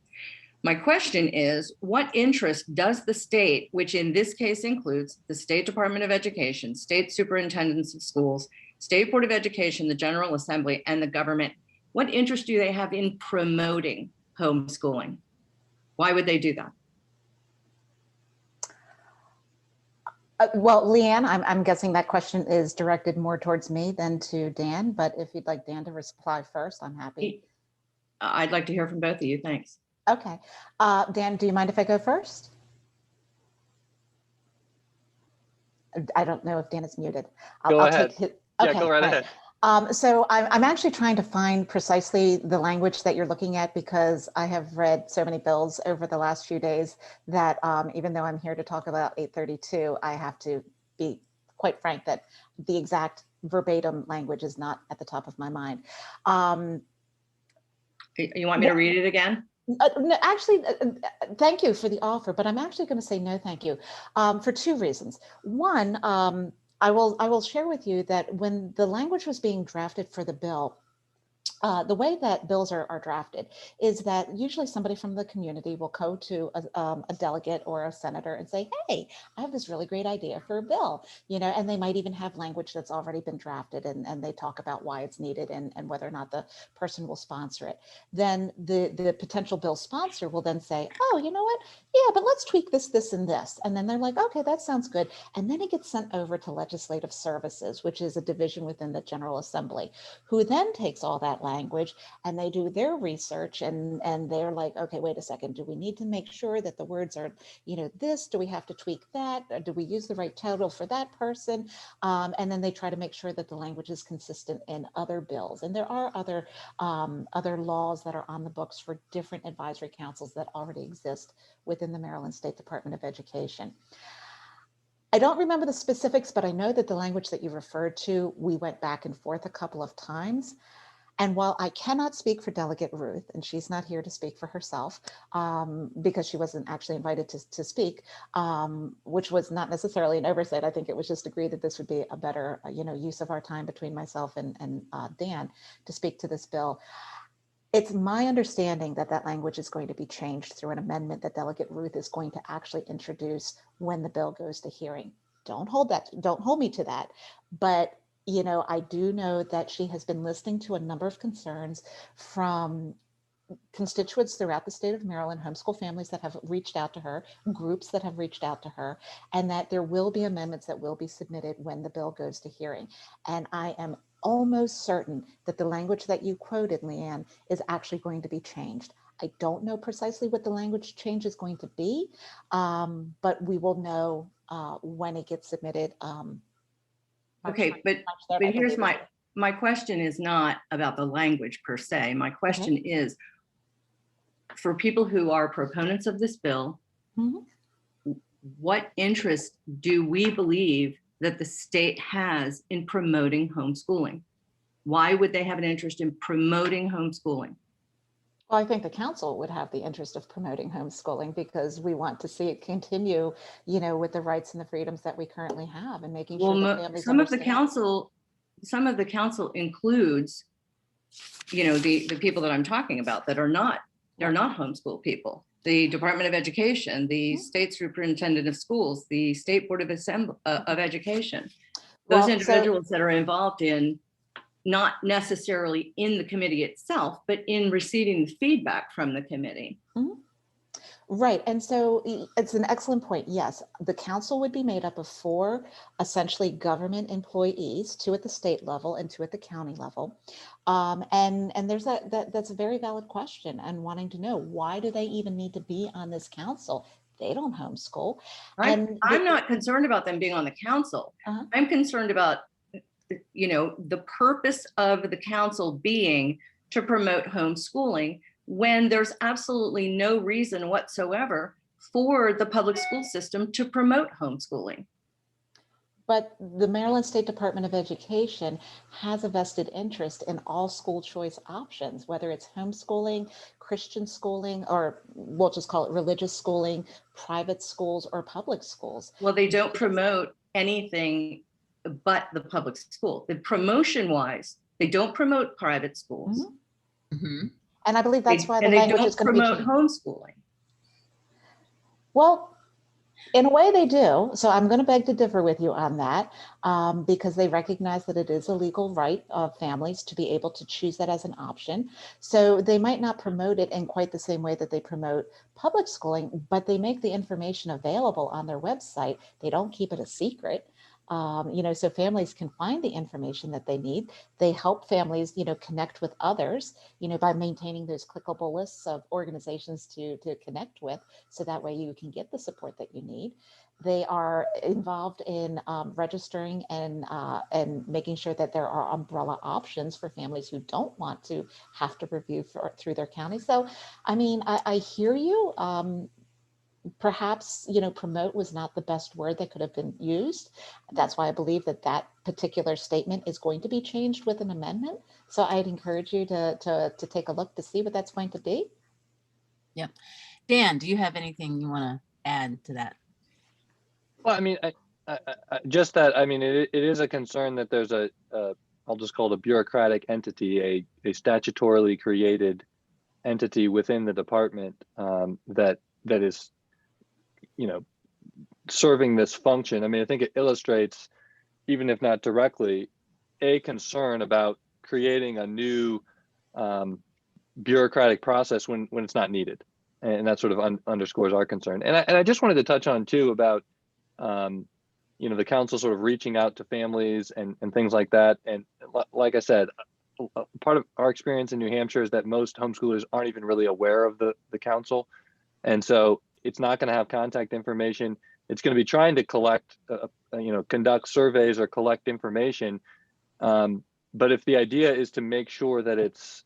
My question is, what interest does the state, which in this case includes the State Department of Education, state superintendents of schools, State Board of Education, the General Assembly, and the government, what interest do they have in promoting homeschooling? Why would they do that? Well, Leanne, I'm guessing that question is directed more towards me than to Dan, but if you'd like Dan to reply first, I'm happy. I'd like to hear from both of you. Thanks. Okay. Dan, do you mind if I go first? I don't know if Dan is muted. Go ahead. Okay, go right ahead. So I'm actually trying to find precisely the language that you're looking at because I have read so many bills over the last few days that even though I'm here to talk about 832, I have to be quite frank that the exact verbatim language is not at the top of my mind. You want me to read it again? No, actually, thank you for the offer, but I'm actually going to say no, thank you, for two reasons. One, I will share with you that when the language was being drafted for the bill, the way that bills are drafted is that usually somebody from the community will go to a delegate or a senator and say, hey, I have this really great idea for a bill, and they might even have language that's already been drafted and they talk about why it's needed and whether or not the person will sponsor it. Then the potential bill sponsor will then say, oh, you know what? Yeah, but let's tweak this, this, and this. And then they're like, okay, that sounds good. And then it gets sent over to Legislative Services, which is a division within the General Assembly, who then takes all that language and they do their research and they're like, okay, wait a second, do we need to make sure that the words are, this, do we have to tweak that? Or do we use the right title for that person? And then they try to make sure that the language is consistent in other bills. And there are other laws that are on the books for different advisory councils that already exist within the Maryland State Department of Education. I don't remember the specifics, but I know that the language that you referred to, we went back and forth a couple of times. And while I cannot speak for Delegate Ruth, and she's not here to speak for herself because she wasn't actually invited to speak, which was not necessarily an oversight. I think it was just agreed that this would be a better use of our time between myself and Dan to speak to this bill. It's my understanding that that language is going to be changed through an amendment that Delegate Ruth is going to actually introduce when the bill goes to hearing. Don't hold me to that, but I do know that she has been listening to a number of concerns from constituents throughout the state of Maryland, homeschool families that have reached out to her, groups that have reached out to her, and that there will be amendments that will be submitted when the bill goes to hearing. And I am almost certain that the language that you quoted, Leanne, is actually going to be changed. I don't know precisely what the language change is going to be, but we will know when it gets submitted. Okay, but here's my question is not about the language per se. My question is, for people who are proponents of this bill, what interest do we believe that the state has in promoting homeschooling? Why would they have an interest in promoting homeschooling? Well, I think the council would have the interest of promoting homeschooling because we want to see it continue, with the rights and the freedoms that we currently have, and making sure that families some of the council includes, the people that I'm talking about that are not, they're not homeschool people. The Department of Education, the State Superintendent of Schools, the State Board of Education, those individuals that are involved in, not necessarily in the committee itself, but in receiving feedback from the committee. Right. And so it's an excellent point. Yes, the council would be made up of 4 essentially government employees, 2 at the state level and 2 at the county level. And there's that's a very valid question, and wanting to know, why do they even need to be on this council? They don't homeschool. I'm not concerned about them being on the council. I'm concerned about the purpose of the council being to promote homeschooling when there's absolutely no reason whatsoever for the public school system to promote homeschooling. But the Maryland State Department of Education has a vested interest in all school choice options, whether it's homeschooling, Christian schooling, or we'll just call it religious schooling, private schools, or public schools. Well, they don't promote anything but the public school. The promotion wise, they don't promote private schools. And I believe that's why the language is going to be changed. Homeschooling. Well, in a way they do. So I'm going to beg to differ with you on that, because they recognize that it is a legal right of families to be able to choose that as an option. So they might not promote it in quite the same way that they promote public schooling, but they make the information available on their website. They don't keep it a secret. So families can find the information that they need. They help families, connect with others, by maintaining those clickable lists of organizations to connect with. So that way you can get the support that you need. They are involved in registering and making sure that there are umbrella options for families who don't want to have to review through their county. So, I hear you. Perhaps, promote was not the best word that could have been used. That's why I believe that particular statement is going to be changed with an amendment. So I'd encourage you to take a look to see what that's going to be. Yep. Dan, do you have anything you want to add to that? Well, just that, it is a concern that there's I'll just call it a bureaucratic entity, a statutorily created entity within the department that is, serving this function. I think it illustrates, even if not directly, a concern about creating a new bureaucratic process when it's not needed. And that sort of underscores our concern. And I just wanted to touch on too about, the council sort of reaching out to families and things like that. And like I said, part of our experience in New Hampshire is that most homeschoolers aren't even really aware of the council. And so it's not going to have contact information. It's going to be trying to collect, conduct surveys or collect information. But if the idea is to make sure that it's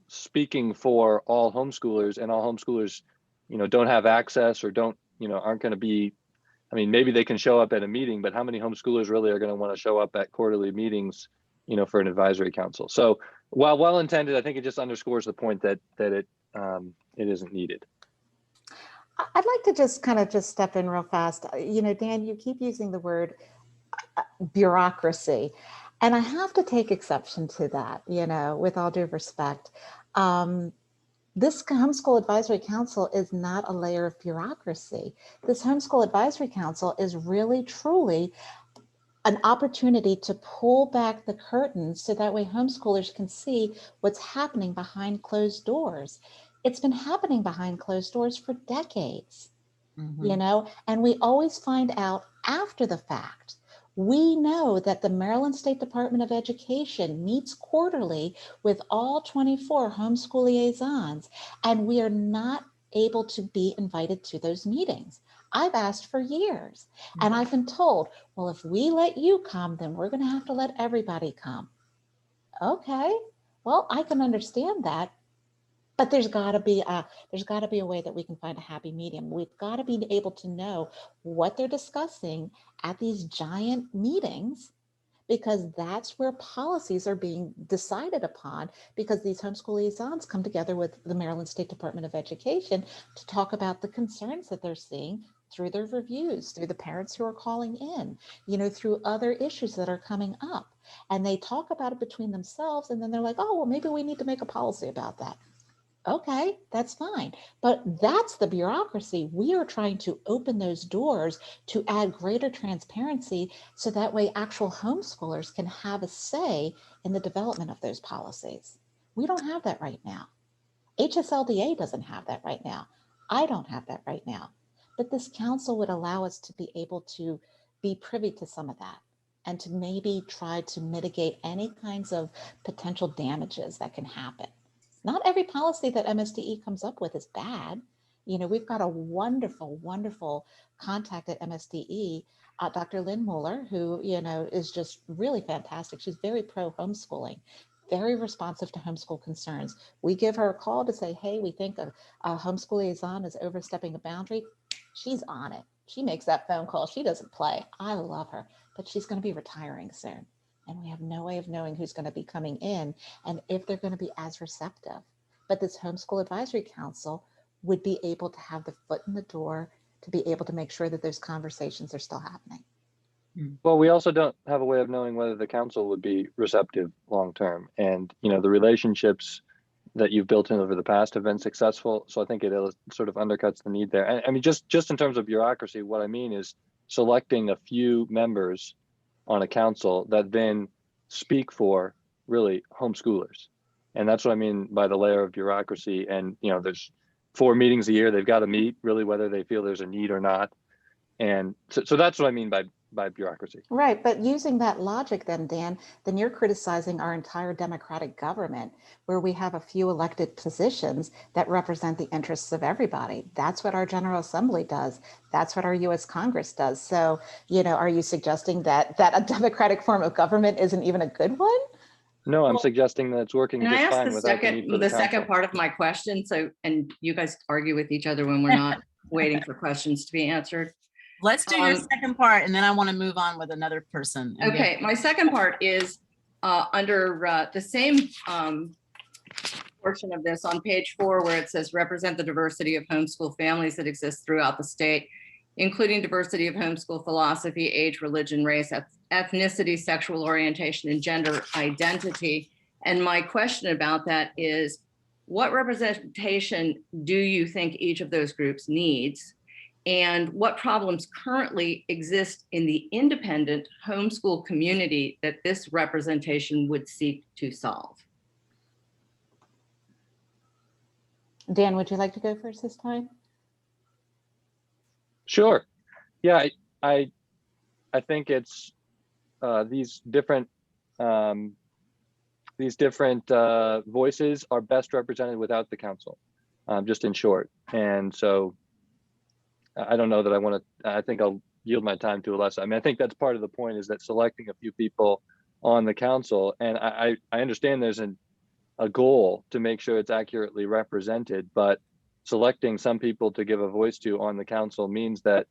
speaking for all homeschoolers, and all homeschoolers, don't have access or aren't going to be I mean, maybe they can show up at a meeting, but how many homeschoolers really are going to want to show up at quarterly meetings, you know, for an advisory council? So while well intended, I think it just underscores the point that it isn't needed. I'd like to just kind of just step in real fast. You know, Dan, you keep using the word bureaucracy, and I have to take exception to that, you know, with all due respect. This Homeschool Advisory Council is not a layer of bureaucracy. This Homeschool Advisory Council is really, truly an opportunity to pull back the curtains so that way homeschoolers can see what's happening behind closed doors. It's been happening behind closed doors for decades, you know, and we always find out after the fact. We know that the Maryland State Department of Education meets quarterly with all 24 homeschool liaisons, and we are not able to be invited to those meetings. I've asked for years, and I've been told, well, if we let you come, then we're going to have to let everybody come. Okay, well, I can understand that. But there's got to be a way that we can find a happy medium. We've got to be able to know what they're discussing at these giant meetings, because that's where policies are being decided upon, because these homeschool liaisons come together with the Maryland State Department of Education to talk about the concerns that they're seeing through their reviews, through the parents who are calling in, you know, through other issues that are coming up. And they talk about it between themselves, and then they're like, oh, well, maybe we need to make a policy about that. Okay, that's fine. But that's the bureaucracy. We are trying to open those doors to add greater transparency so that way actual homeschoolers can have a say in the development of those policies. We don't have that right now. HSLDA doesn't have that right now. I don't have that right now. But this council would allow us to be able to be privy to some of that and to maybe try to mitigate any kinds of potential damages that can happen. Not every policy that MSDE comes up with is bad. You know, we've got a wonderful, wonderful contact at MSDE, Dr. Lynn Mueller, who, you know, is just really fantastic. She's very pro homeschooling, very responsive to homeschool concerns. We give her a call to say, hey, we think a homeschool liaison is overstepping a boundary. She's on it. She makes that phone call. She doesn't play. I love her, but she's going to be retiring soon. And we have no way of knowing who's going to be coming in and if they're going to be as receptive. But this Homeschool Advisory Council would be able to have the foot in the door to be able to make sure that those conversations are still happening. Well, we also don't have a way of knowing whether the council would be receptive long term. And, you know, the relationships that you've built in over the past have been successful. So I think it sort of undercuts the need there. And I mean, just in terms of bureaucracy, what I mean is selecting a few members on a council that then speak for really homeschoolers. And that's what I mean by the layer of bureaucracy. And, you know, there's 4 meetings a year. They've got to meet really whether they feel there's a need or not. And so that's what I mean by bureaucracy. Right, but using that logic then, Dan, then you're criticizing our entire democratic government where we have a few elected positions that represent the interests of everybody. That's what our General Assembly does. That's what our US Congress does. So, you know, are you suggesting that a democratic form of government isn't even a good one? No, I'm suggesting that it's working Can I just ask fine the without the need for the second council. part of my question? So, and you guys argue with each other when we're not waiting for questions to be answered. Let's do your second part, and then I want to move on with another person. Okay, my second part is under the same portion of this on page 4, where it says represent the diversity of homeschool families that exist throughout the state, including diversity of homeschool philosophy, age, religion, race, ethnicity, sexual orientation, and gender identity. And my question about that is, what representation do you think each of those groups needs? And what problems currently exist in the independent homeschool community that this representation would seek to solve? Dan, would you like to go first this time? Sure. Yeah, I think it's these different voices are best represented without the council, just in short. And so I don't know that I want to, I think I'll yield my time to Alessa. I mean, I think that's part of the point, is that selecting a few people on the council, and I understand there's a goal to make sure it's accurately represented, but selecting some people to give a voice to on the council means that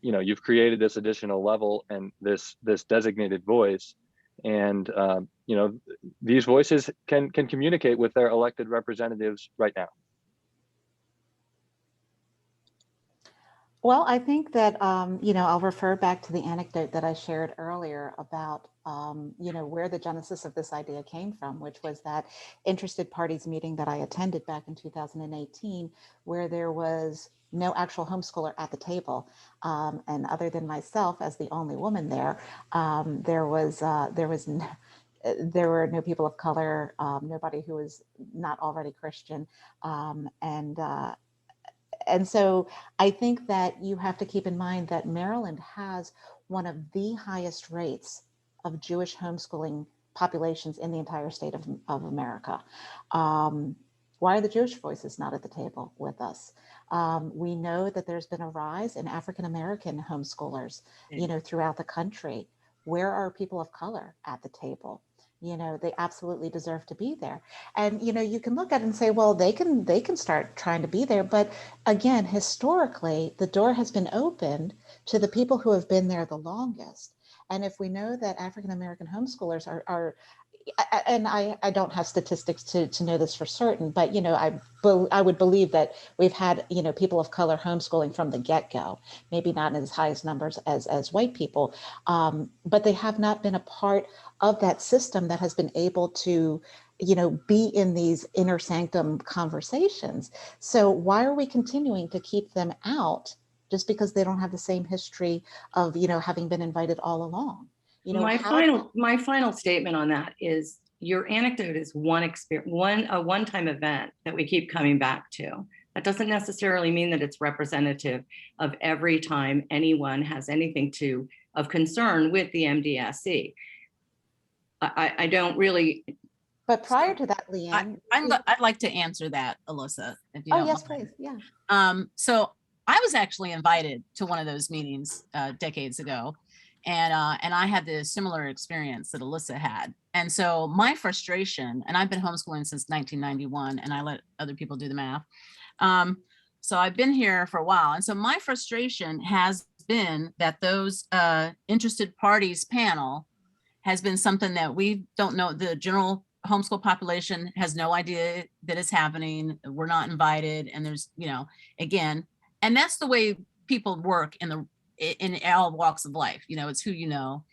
you've created this additional level and this designated voice, and these voices can communicate with their elected representatives right now. Well, I think that, I'll refer back to the anecdote that I shared earlier about, where the genesis of this idea came from, which was that interested parties meeting that I attended back in 2018, where there was no actual homeschooler at the table. And other than myself as the only woman there, there were no people of color, nobody who was not already Christian. And so I think that you have to keep in mind that Maryland has one of the highest rates of Jewish homeschooling populations in the entire state of America. Why are the Jewish voices not at the table with us? We know that there's been a rise in African-American homeschoolers, throughout the country. Where are people of color at the table? They absolutely deserve to be there. And, you can look at it and say, well, they can start trying to be there. But again, historically, the door has been opened to the people who have been there the longest. And if we know that African-American homeschoolers are and I don't have statistics to know this for certain, but, I would believe that we've had, people of color homeschooling from the get-go, maybe not in as high as numbers as white people, but they have not been a part of that system that has been able to, be in these inner sanctum conversations. So why are we continuing to keep them out just because they don't have the same history of, having been invited all along? My final statement on that is your anecdote is one experience, a one-time event that we keep coming back to. That doesn't necessarily mean that it's representative of every time anyone has anything of concern with the MDHSA. I don't really. But prior to that, Leanne, I'd like to answer that, Alessa. If you don't yes, mind. please. Yeah. So I was actually invited to one of those meetings decades ago. And I had the similar experience that Alessa had. And so my frustration, and I've been homeschooling since 1991, and I let other people do the math. So I've been here for a while. And so my frustration has been that those interested parties panel has been something that we don't know. The general homeschool population has no idea that it's happening. We're not invited. And there's, again, and that's the way people work in all walks of life. It's who you know.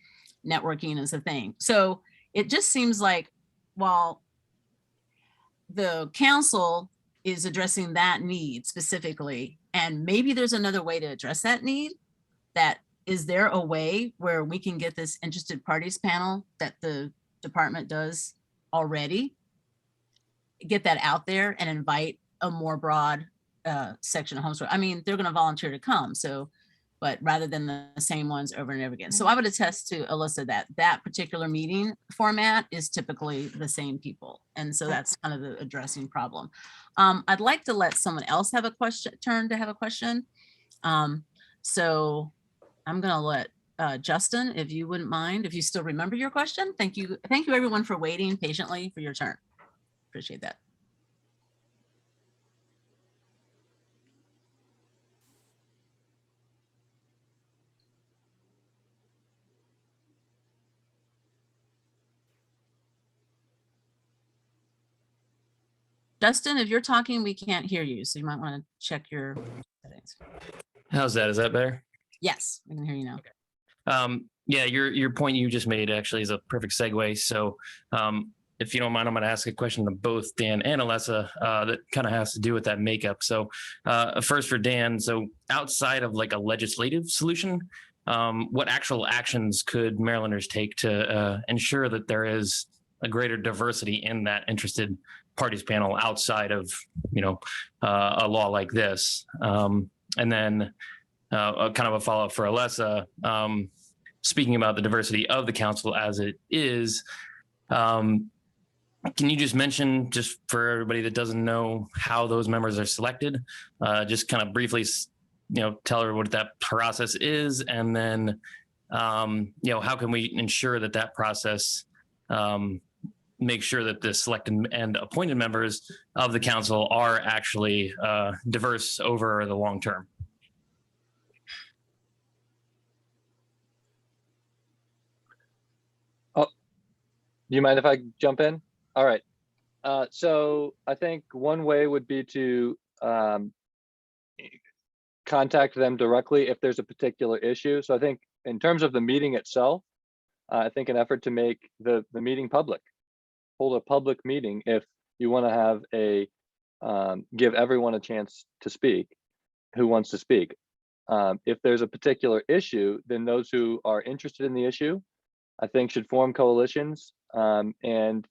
Networking is a thing. So it just seems like while the council is addressing that need specifically, and maybe there's another way to address that need, that is there a way where we can get this interested parties panel that the department does already, get that out there and invite a more broad section of homeschool? I mean, they're going to volunteer to come. So, but rather than the same ones over and over again. So I would attest to Alessa that particular meeting format is typically the same people. And so that's kind of the addressing problem. I'd like to let someone else have a question, have a question. So I'm gonna let Justin, if you wouldn't mind, if you still remember your question. Thank you. Thank you everyone for waiting patiently for your turn. Appreciate that. Justin, if you're talking, we can't hear you. So you might want to check your settings. How's that? Is that better? Yes, we can hear you now. Okay. Yeah, your point you just made actually is a perfect segue. So if you don't mind, I'm going to ask a question to both Dan and Alessa that kind of has to do with that makeup. So first for Dan, so outside of like a legislative solution, what actual actions could Marylanders take to ensure that there is a greater diversity in that interested parties panel outside of, a law like this? And then kind of a follow-up for Alessa, speaking about the diversity of the council as it is, can you just mention, just for everybody that doesn't know, how those members are selected? Just kind of briefly, tell her what that process is, and then, how can we ensure that process make sure that the selected and appointed members of the council are actually diverse over the long term? you mind if I jump in? All right. So I think one way would be to contact them directly if there's a particular issue. So I think in terms of the meeting itself, I think an effort to make the meeting public, hold a public meeting if you want to have a, give everyone a chance to speak who wants to speak. If there's a particular issue, then those who are interested in the issue, I think should form coalitions and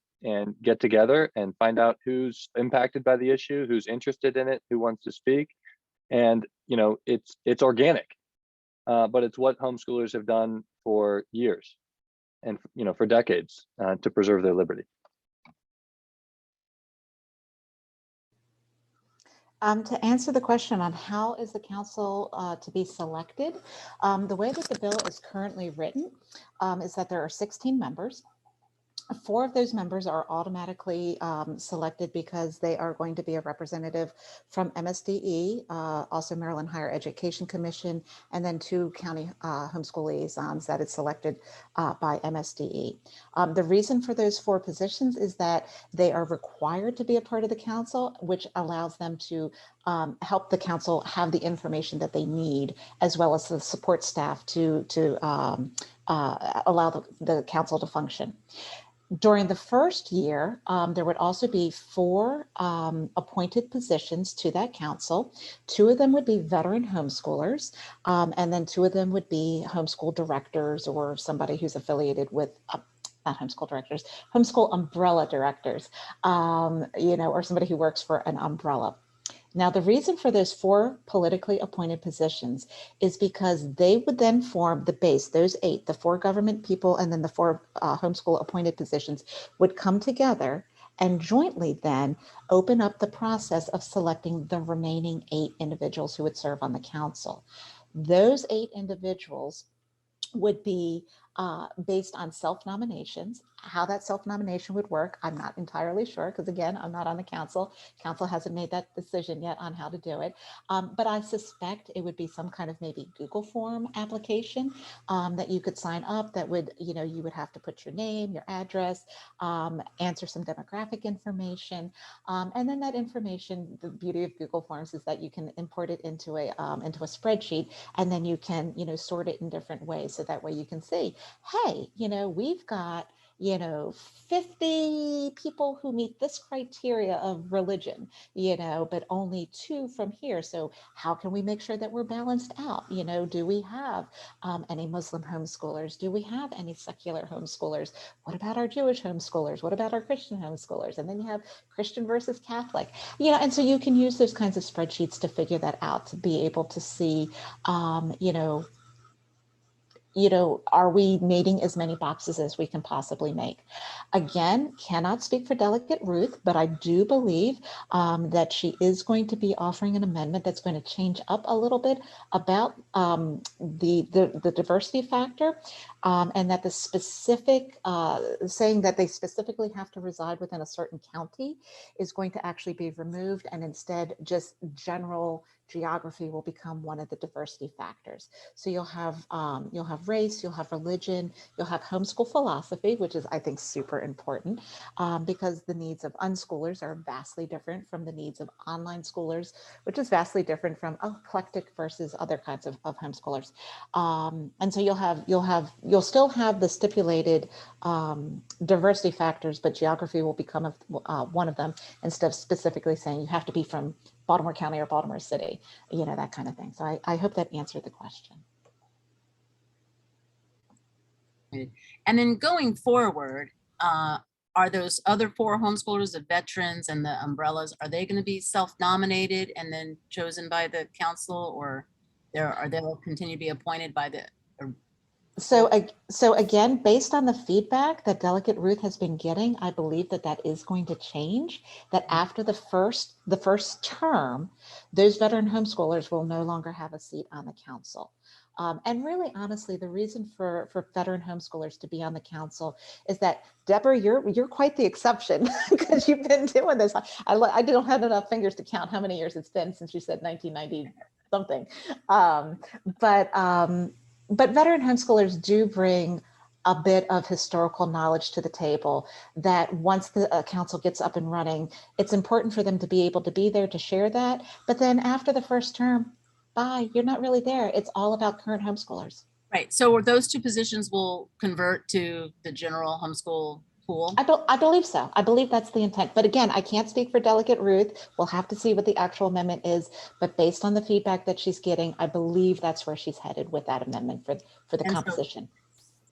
get together and find out who's impacted by the issue, who's interested in it, who wants to speak. And, you know, it's organic, but it's what homeschoolers have done for years and, you know, for decades to preserve their liberty. To answer the question on how is the council to be selected, the way that the bill is currently written is that there are 16 members. 4 of those members are automatically selected because they are going to be a representative from MSDE, also Maryland Higher Education Commission, and then 2 county homeschool liaisons that is selected by MSDE. The reason for those 4 positions is that they are required to be a part of the council, which allows them to help the council have the information that they need, as well as the support staff to allow the council to function. During the first year, there would also be 4 appointed positions to that council. 2 of them would be veteran homeschoolers, and then 2 of them would be homeschool directors or somebody who's affiliated with, not homeschool directors, homeschool umbrella directors, you know, or somebody who works for an umbrella. Now, the reason for those 4 politically appointed positions is because they would then form the base, those 8, the 4 government people, and then the 4 homeschool appointed positions would come together and jointly then open up the process of selecting the remaining 8 individuals who would serve on the council. Those 8 individuals would be based on self-nominations. How that self-nomination would work, I'm not entirely sure, because again, I'm not on the council. Council hasn't made that decision yet on how to do it. But I suspect it would be some kind of maybe Google form application that you could sign up that would, you know, you would have to put your name, your address, answer some demographic information. And then that information, the beauty of Google Forms is that you can import it into a spreadsheet, and then you can, you know, sort it in different ways. So that way you can see, hey, you know, we've got, you know, 50 people who meet this criteria of religion, you know, but only 2 from here. So how can we make sure that we're balanced out? You know, do we have any Muslim homeschoolers? Do we have any secular homeschoolers? What about our Jewish homeschoolers? What about our Christian homeschoolers? And then you have Christian versus Catholic, you know, and so you can use those kinds of spreadsheets to figure that out, to be able to see, you know, are we meeting as many boxes as we can possibly make? Again, cannot speak for Delegate Ruth, but I do believe that she is going to be offering an amendment that's going to change up a little bit about the diversity factor, and that the specific, saying that they specifically have to reside within a certain county is going to actually be removed, and instead just general geography will become one of the diversity factors. So you'll have race, you'll have religion, you'll have homeschool philosophy, which is, I think, super important because the needs of unschoolers are vastly different from the needs of online schoolers, which is vastly different from eclectic versus other kinds of homeschoolers. And so you'll still have the stipulated diversity factors, but geography will become one of them, instead of specifically saying you have to be from Baltimore County or Baltimore City, you know, that kind of thing. So I hope that answered the question. And then going forward, are those other 4 homeschoolers, the veterans and the umbrellas, are they going to be self-nominated and then chosen by the council, or they'll continue to be appointed by the? So again, based on the feedback that Delegate Ruth has been getting, I believe that is going to change, that after the first term, those veteran homeschoolers will no longer have a seat on the council. And really, honestly, the reason for veteran homeschoolers to be on the council is that, Deborah, you're quite the exception because you've been doing this. I don't have enough fingers to count how many years it's been since you said 1990 something. But veteran homeschoolers do bring a bit of historical knowledge to the table, that once the council gets up and running, it's important for them to be able to be there to share that. But then after the first term, bye, you're not really there. It's all about current homeschoolers. Right. So those two positions will convert to the general homeschool pool? I believe so. I believe that's the intent. But again, I can't speak for Delegate Ruth. We'll have to see what the actual amendment is. But based on the feedback that she's getting, I believe that's where she's headed with that amendment for the And so- composition.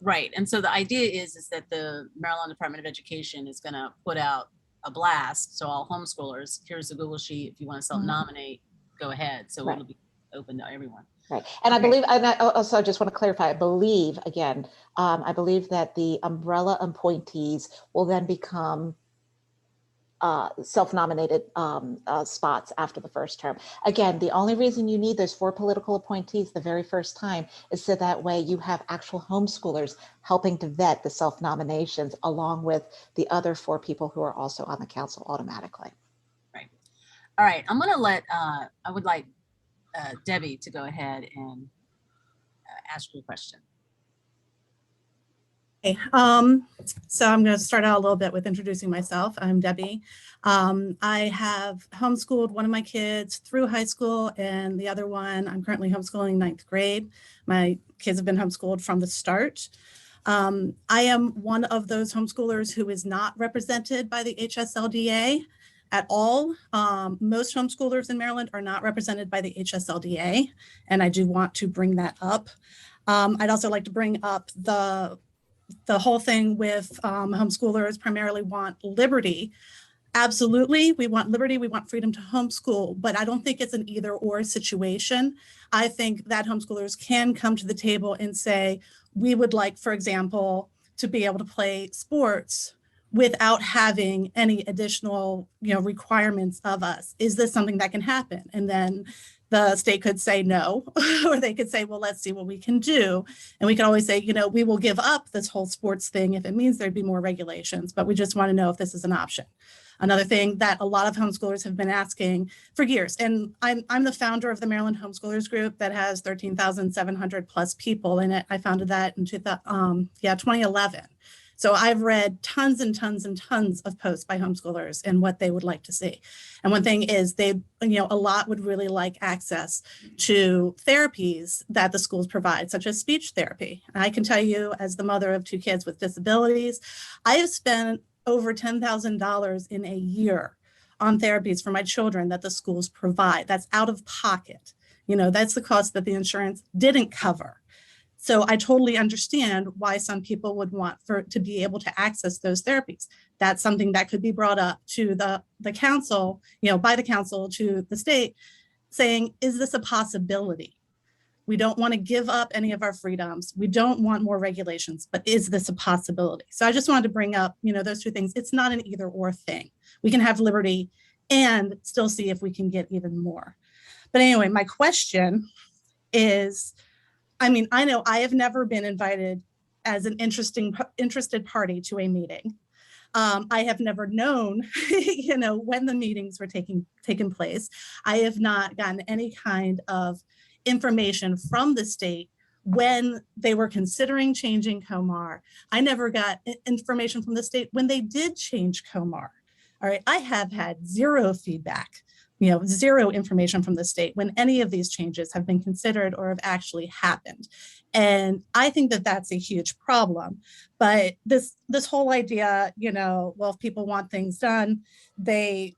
Right. And so the idea is that the Maryland Department of Education is going to put out a blast. So all homeschoolers, here's the Google sheet. If you want to self-nominate, go ahead. So Right. it'll be open to everyone. Right. And Okay. I believe, and I also just want to clarify, I believe, again, I believe that the umbrella appointees will then become self-nominated spots after the first term. Again, the only reason you need those 4 political appointees the very first time is so that way you have actual homeschoolers helping to vet the self-nominations along with the other 4 people who are also on the council automatically. All right. I'm going to let, I would like Debbie to go ahead and ask you a question. Okay, so I'm going to start out a little bit with introducing myself. I'm Debbie. I have homeschooled one of my kids through high school, and the other one I'm currently homeschooling 9th grade. My kids have been homeschooled from the start. I am one of those homeschoolers who is not represented by the HSLDA at all. Most homeschoolers in Maryland are not represented by the HSLDA, and I do want to bring that up. I'd also like to bring up the whole thing with homeschoolers primarily want liberty. Absolutely, we want liberty, we want freedom to homeschool, but I don't think it's an either or situation. I think that homeschoolers can come to the table and say, we would like, for example, to be able to play sports without having any additional, requirements of us. Is this something that can happen? And then the state could say no, or they could say, well, let's see what we can do. And we can always say, we will give up this whole sports thing if it means there'd be more regulations, but we just want to know if this is an option. Another thing that a lot of homeschoolers have been asking for years, and I'm the founder of the Maryland Homeschoolers Group that has 13,700 plus people in it. I founded that in 2011. So I've read tons and tons and tons of posts by homeschoolers and what they would like to see. And one thing is a lot would really like access to therapies that the schools provide, such as speech therapy. And I can tell you, as the mother of 2 kids with disabilities, I have spent over $10,000 in a year on therapies for my children that the schools provide. That's out of pocket. That's the cost that the insurance didn't cover. So I totally understand why some people would want to be able to access those therapies. That's something that could be brought up to the council, by the council to the state, saying, is this a possibility? We don't want to give up any of our freedoms. We don't want more regulations, but is this a possibility? So I just wanted to bring up, those 2 things. It's not an either or thing. We can have liberty and still see if we can get even more. But anyway, my question is, I know I have never been invited as an interested party to a meeting. I have never known, when the meetings were taking place. I have not gotten any kind of information from the state when they were considering changing COMAR. I never got information from the state when they did change COMAR. All right, I have had zero feedback, zero information from the state when any of these changes have been considered or have actually happened. And I think that that's a huge problem. But this whole idea, well, if people want things done, they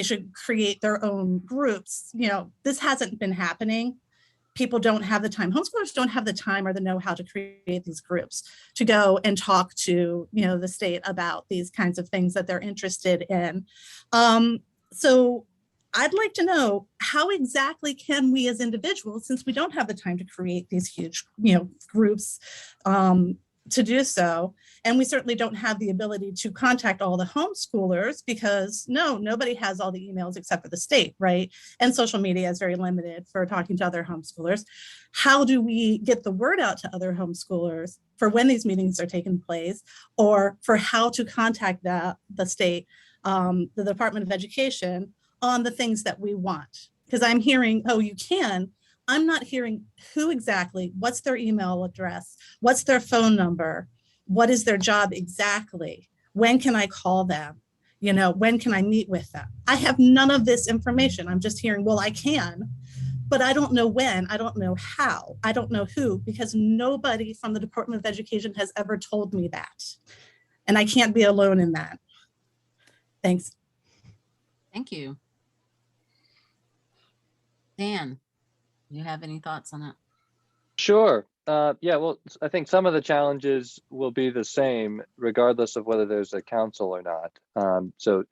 should create their own groups. This hasn't been happening. People don't have the time. Homeschoolers don't have the time or the know-how to create these groups to go and talk to, the state about these kinds of things that they're interested in. So I'd like to know, how exactly can we as individuals, since we don't have the time to create these huge, groups to do so, and we certainly don't have the ability to contact all the homeschoolers because nobody has all the emails except for the state, right? And social media is very limited for talking to other homeschoolers. How do we get the word out to other homeschoolers for when these meetings are taking place, or for how to contact the state, the Department of Education, on the things that we want? Because I'm hearing, oh, you can, I'm not hearing who exactly, what's their email address, what's their phone number, what is their job exactly, when can I call them, when can I meet with them? I have none of this information. I'm just hearing, well, I can, but I don't know when, I don't know how, I don't know who, because nobody from the Department of Education has ever told me that. And I can't be alone in that. Thanks. Thank you. Dan, you have any thoughts on that? Sure. Yeah, well, I think some of the challenges will be the same regardless of whether there's a council or not. So,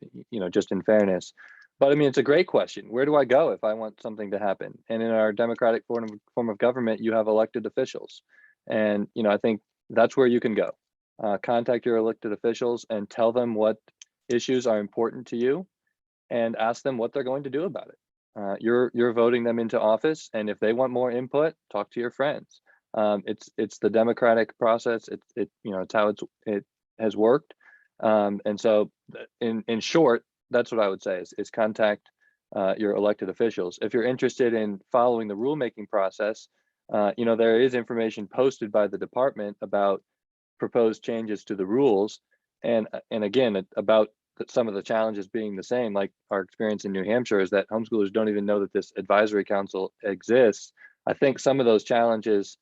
just in fairness. But I mean, it's a great question. Where do I go if I want something to happen? And in our democratic form of government, you have elected officials. And, I think that's where you can go. Contact your elected officials and tell them what issues are important to you and ask them what they're going to do about it. You're voting them into office, and if they want more input, talk to your friends. It's the democratic process. It's how it has worked. And so, in short, that's what I would say is contact your elected officials. If you're interested in following the rulemaking process, there is information posted by the department about proposed changes to the rules, and again about some of the challenges being the same. Like our experience in New Hampshire is that homeschoolers don't even know that this advisory council exists. I think some of those challenges,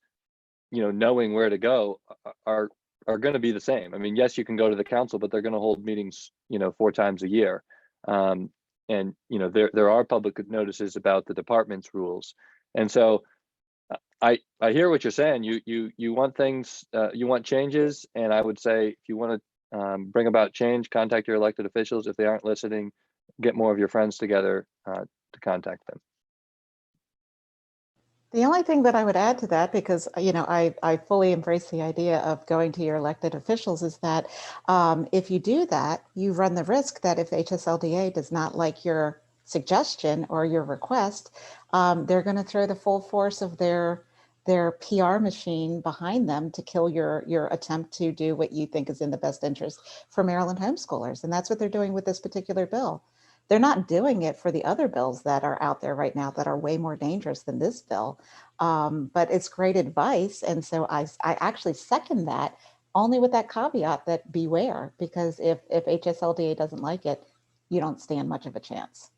knowing where to go, are going to be the same. I mean, yes, you can go to the council, but they're going to hold meetings, 4 times a year. And there are public notices about the department's rules. And so I hear what you're saying. You want things, you want changes, and I would say if you want to bring about change, contact your elected officials. If they aren't listening, get more of your friends together to contact them. The only thing that I would add to that, because I fully embrace the idea of going to your elected officials, is that if you do that, you run the risk that if HSLDA does not like your suggestion or your request, they're going to throw the full force of their PR machine behind them to kill your attempt to do what you think is in the best interest for Maryland homeschoolers. And that's what they're doing with this particular bill. They're not doing it for the other bills that are out there right now that are way more dangerous than this bill. But it's great advice. And so I actually second that, only with that caveat that beware, because if HSLDA doesn't like it, you don't stand much of a chance.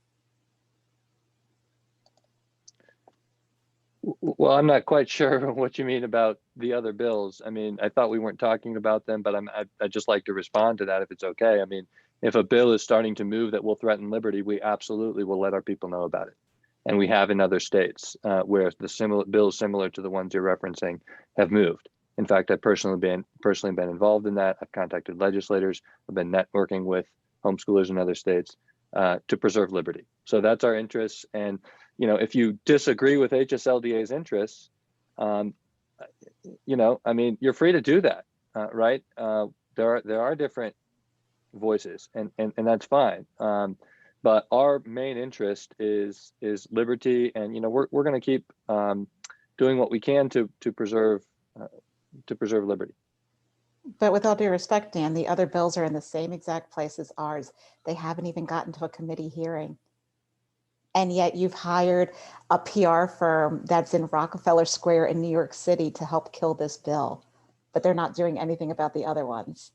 Well, I'm not quite sure what you mean about the other bills. I mean, I thought we weren't talking about them, but I'd just like to respond to that if it's okay. I mean, if a bill is starting to move that will threaten liberty, we absolutely will let our people know about it. And we have in other states where the bills similar to the ones you're referencing have moved. In fact, I've personally been involved in that. I've contacted legislators. I've been networking with homeschoolers in other states to preserve liberty. So that's our interests. And if you disagree with HSLDA's interests, I mean, you're free to do that, right? There are different voices, and that's fine. But our main interest is liberty, and we're going to keep doing what we can to preserve liberty. But with all due respect, Dan, the other bills are in the same exact place as ours. They haven't even gotten to a committee hearing. And yet you've hired a PR firm that's in Rockefeller Square in New York City to help kill this bill, but they're not doing anything about the other ones.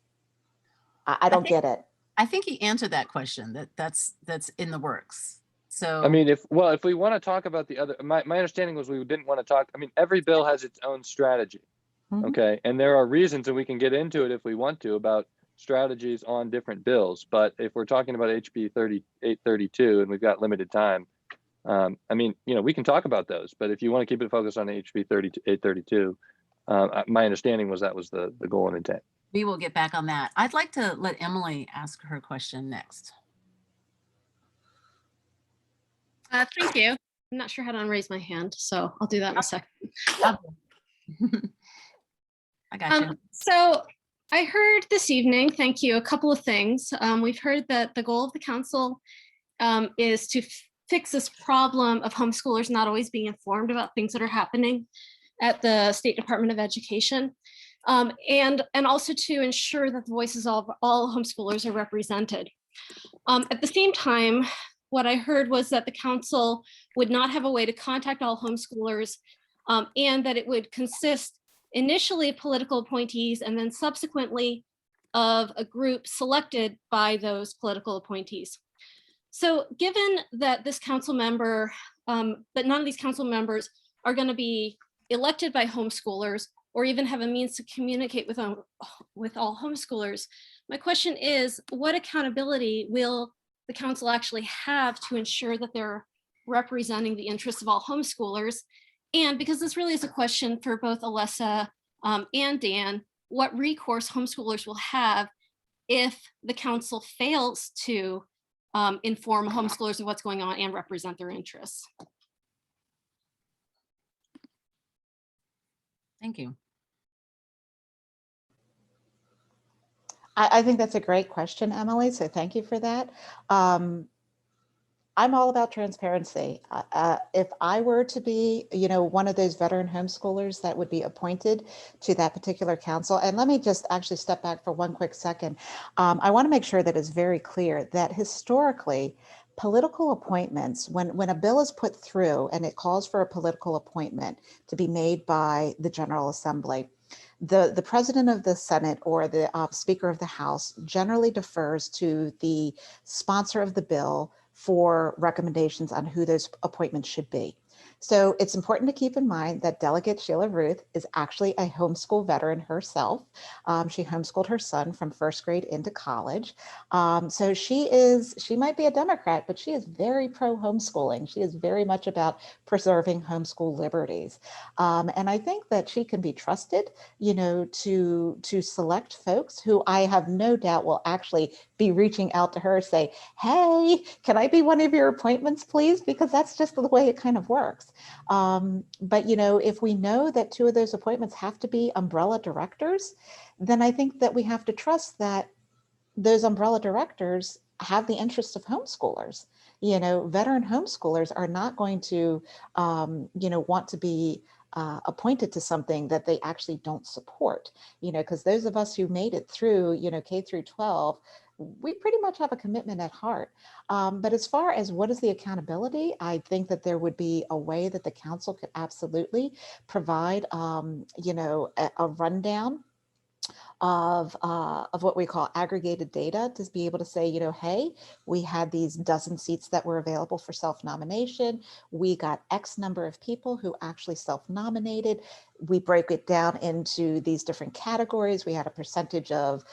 I don't get it. I think he answered that question. That's in the works. So I mean, if we want to talk about the other, my understanding was we didn't want to talk. I mean, every bill has its own strategy. Okay, and there are reasons, and we can get into it if we want to, about strategies on different bills. But if we're talking about HB832 and we've got limited time, I mean, we can talk about those. But if you want to keep it focused on HB832, my understanding was that was the goal and intent. we will get back on that. I'd like to let Emily ask her question next. Thank you. I'm not sure how to unraise my hand, so I'll do that in a second. I got you. So I heard this evening, thank you, a couple of things. We've heard that the goal of the council is to fix this problem of homeschoolers not always being informed about things that are happening at the State Department of Education, and also to ensure that the voices of all homeschoolers are represented. At the same time, what I heard was that the council would not have a way to contact all homeschoolers, and that it would consist initially of political appointees and then subsequently of a group selected by those political appointees. So given that this council member, that none of these council members are going to be elected by homeschoolers or even have a means to communicate with all homeschoolers, my question is, what accountability will the council actually have to ensure that they're representing the interests of all homeschoolers? And because this really is a question for both Alessa and Dan, what recourse homeschoolers will have if the council fails to inform homeschoolers of what's going on and represent their interests? Thank you. I think that's a great question, Emily. So thank you for that. I'm all about transparency. If I were to be, one of those veteran homeschoolers that would be appointed to that particular council, and let me just actually step back for one quick second. I want to make sure that it's very clear that historically, political appointments, when a bill is put through and it calls for a political appointment to be made by the General Assembly, the president of the Senate or the Speaker of the House generally defers to the sponsor of the bill for recommendations on who those appointments should be. So it's important to keep in mind that Delegate Sheila Ruth is actually a homeschool veteran herself. She homeschooled her son from first grade into college. So she might be a Democrat, but she is very pro homeschooling. She is very much about preserving homeschool liberties. And I think that she can be trusted, to select folks who I have no doubt will actually be reaching out to her, say, hey, can I be one of your appointments, please? Because that's just the way it kind of works. But, if we know that two of those appointments have to be umbrella directors, then I think that we have to trust that those umbrella directors have the interests of homeschoolers. Veteran homeschoolers are not going to, want to be appointed to something that they actually don't support, because those of us who made it through, K through 12, we pretty much have a commitment at heart. But as far as what is the accountability, I think that there would be a way that the council could absolutely provide, a rundown of what we call aggregated data to be able to say, hey, we had these dozen seats that were available for self-nomination. We got X number of people who actually self-nominated. We break it down into these different categories. We had a percentage of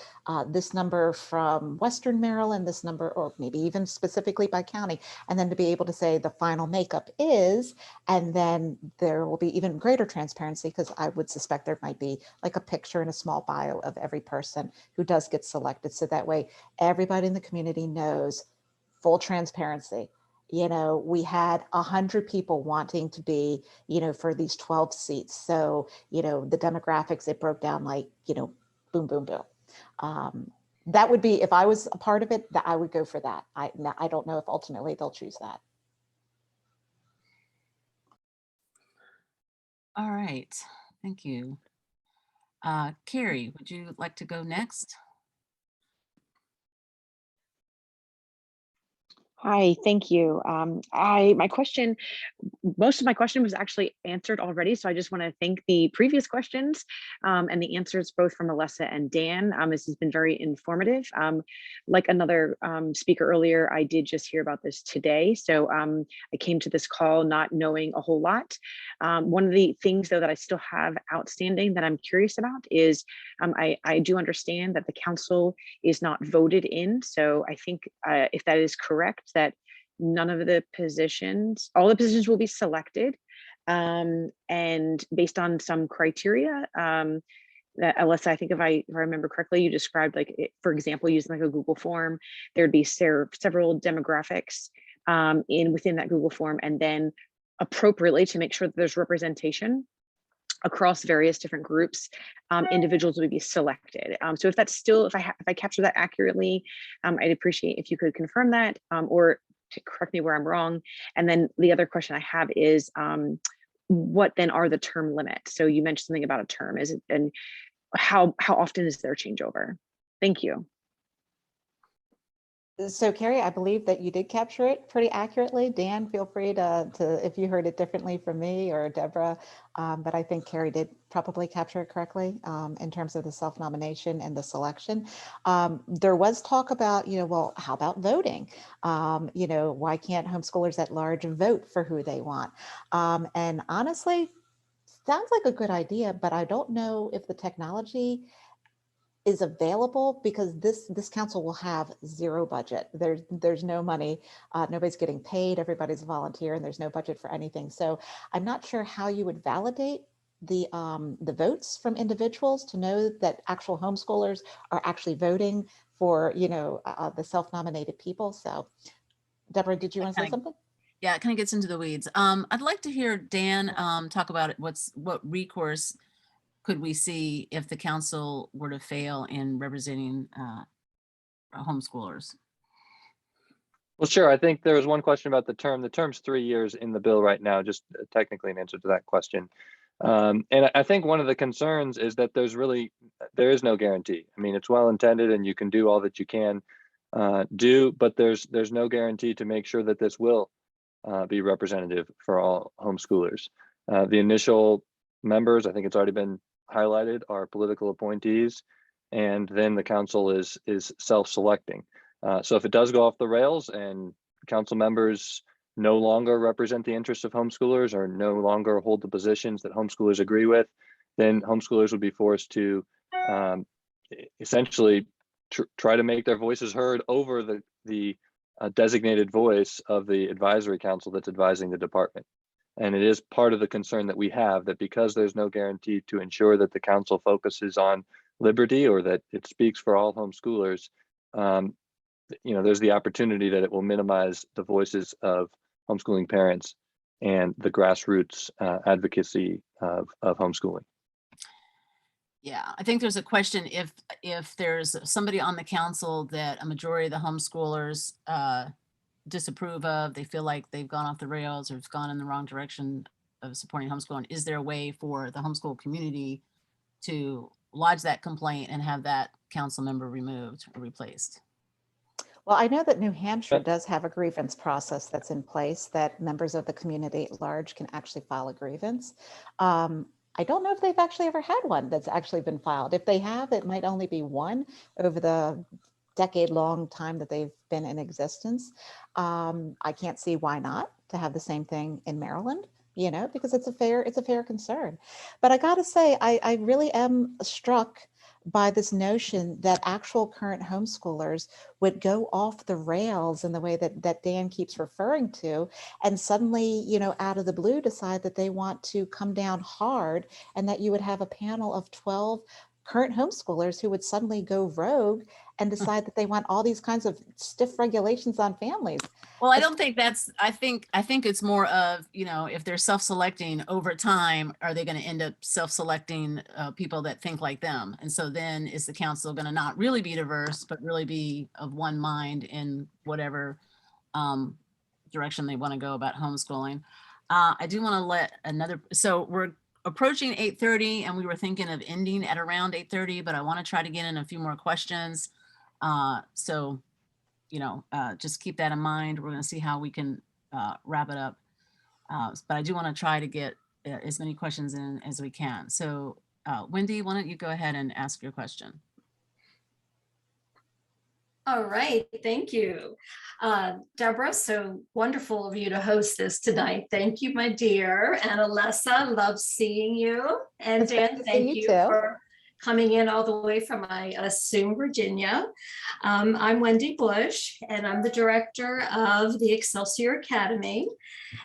this number from Western Maryland, this number, or maybe even specifically by county, and then to be able to say the final makeup is, and then there will be even greater transparency because I would suspect there might be like a picture and a small bio of every person who does get selected. So that way everybody in the community knows, full transparency. We had 100 people wanting to be, for these 12 seats. So, the demographics, it broke down like, boom, boom, boom. That would be, if I was a part of it, that I would go for that. I don't know if ultimately they'll choose that. All right, thank you. Carrie, would you like to go next? Hi, thank you. Most of my question was actually answered already, so I just want to thank the previous questions and the answers both from Alessa and Dan. This has been very informative. Like another speaker earlier, I did just hear about this today, so I came to this call not knowing a whole lot. One of the things, though, that I still have outstanding that I'm curious about is I do understand that the council is not voted in, so I think if that is correct, that none of the positions, all the positions will be selected and based on some criteria that Alessa, I think if I remember correctly, you described for example, using like a Google form, there'd be several demographics within that Google form, and then appropriately to make sure that there's representation across various different groups, individuals would be selected. So if that's still, if I capture that accurately, I'd appreciate if you could confirm that or to correct me where I'm wrong. And then the other question I have is, what then are the term limits? So you mentioned something about a term, and how often is there changeover? Thank you. So Carrie, I believe that you did capture it pretty accurately. Dan, feel free to if you heard it differently from me or Deborah, but I think Carrie did probably capture it correctly in terms of the self-nomination and the selection. There was talk about, well, how about voting? Why can't homeschoolers at large vote for who they want? And honestly, sounds like a good idea, but I don't know if the technology is available, because this council will have zero budget. There's no money, nobody's getting paid, everybody's a volunteer, and there's no budget for anything. So I'm not sure how you would validate the votes from individuals to know that actual homeschoolers are actually voting for the self-nominated people. So Deborah, did you want to say something? Yeah, it kind of gets into the weeds. I'd like to hear Dan talk about it. What recourse could we see if the council were to fail in representing homeschoolers? Well, sure. I think there was one question about the term. The term's 3 years in the bill right now, just technically an answer to that question. And I think one of the concerns is that there is no guarantee. I mean, it's well intended and you can do all that you can do, but there's no guarantee to make sure that this will be representative for all homeschoolers. The initial members, I think it's already been highlighted, are political appointees, and then the council is self-selecting. So if it does go off the rails and council members no longer represent the interests of homeschoolers or no longer hold the positions that homeschoolers agree with, then homeschoolers would be forced to essentially try to make their voices heard over the designated voice of the advisory council that's advising the department. And it is part of the concern that we have, that because there's no guarantee to ensure that the council focuses on liberty or that it speaks for all homeschoolers, there's the opportunity that it will minimize the voices of homeschooling parents and the grassroots advocacy of homeschooling. Yeah, I think there's a question if there's somebody on the council that a majority of the homeschoolers disapprove of, they feel like they've gone off the rails or have gone in the wrong direction of supporting homeschooling. Is there a way for the homeschool community to lodge that complaint and have that council member removed or replaced? Well, I know that New Hampshire does have a grievance process that's in place that members of the community at large can actually file a grievance. I don't know if they've actually ever had one that's actually been filed. If they have, it might only be one over the decade-long time that they've been in existence. I can't see why not to have the same thing in Maryland, because it's a fair concern. But I gotta say, I really am struck by this notion that actual current homeschoolers would go off the rails in the way that Dan keeps referring to, and suddenly, out of the blue decide that they want to come down hard, and that you would have a panel of 12 current homeschoolers who would suddenly go rogue and decide that they want all these kinds of stiff regulations on families. Well, I don't think that's, I think it's more of, if they're self-selecting over time, are they going to end up self-selecting people that think like them? And so then is the council going to not really be diverse, but really be of one mind in whatever direction they want to go about homeschooling? I do want to let so we're approaching 8:30 and we were thinking of ending at around 8:30, but I want to try to get in a few more questions. So just keep that in mind. We're going to see how we can wrap it up. But I do want to try to get as many questions in as we can. So Wendy, why don't you go ahead and ask your question? All right, thank you. Deborah, so wonderful of you to host this tonight. Thank you, my dear. And Alessa, love seeing you. And Dan, thank you for coming in all the way from, I assume, Virginia. I'm Wendy Bush, and I'm the director of the Excelsior Academy.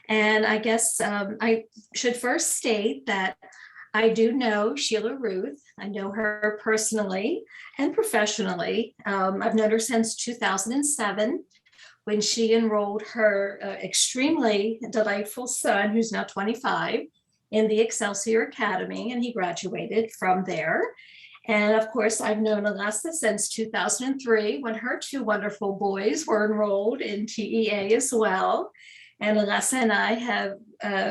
And I guess I should first state that I do know Sheila Ruth. I know her personally and professionally. I've known her since 2007 when she enrolled her extremely delightful son, who's now 25, in the Excelsior Academy, and he graduated from there. And of course, I've known Alessa since 2003 when her two wonderful boys were enrolled in TEA as well. And Alessa and I have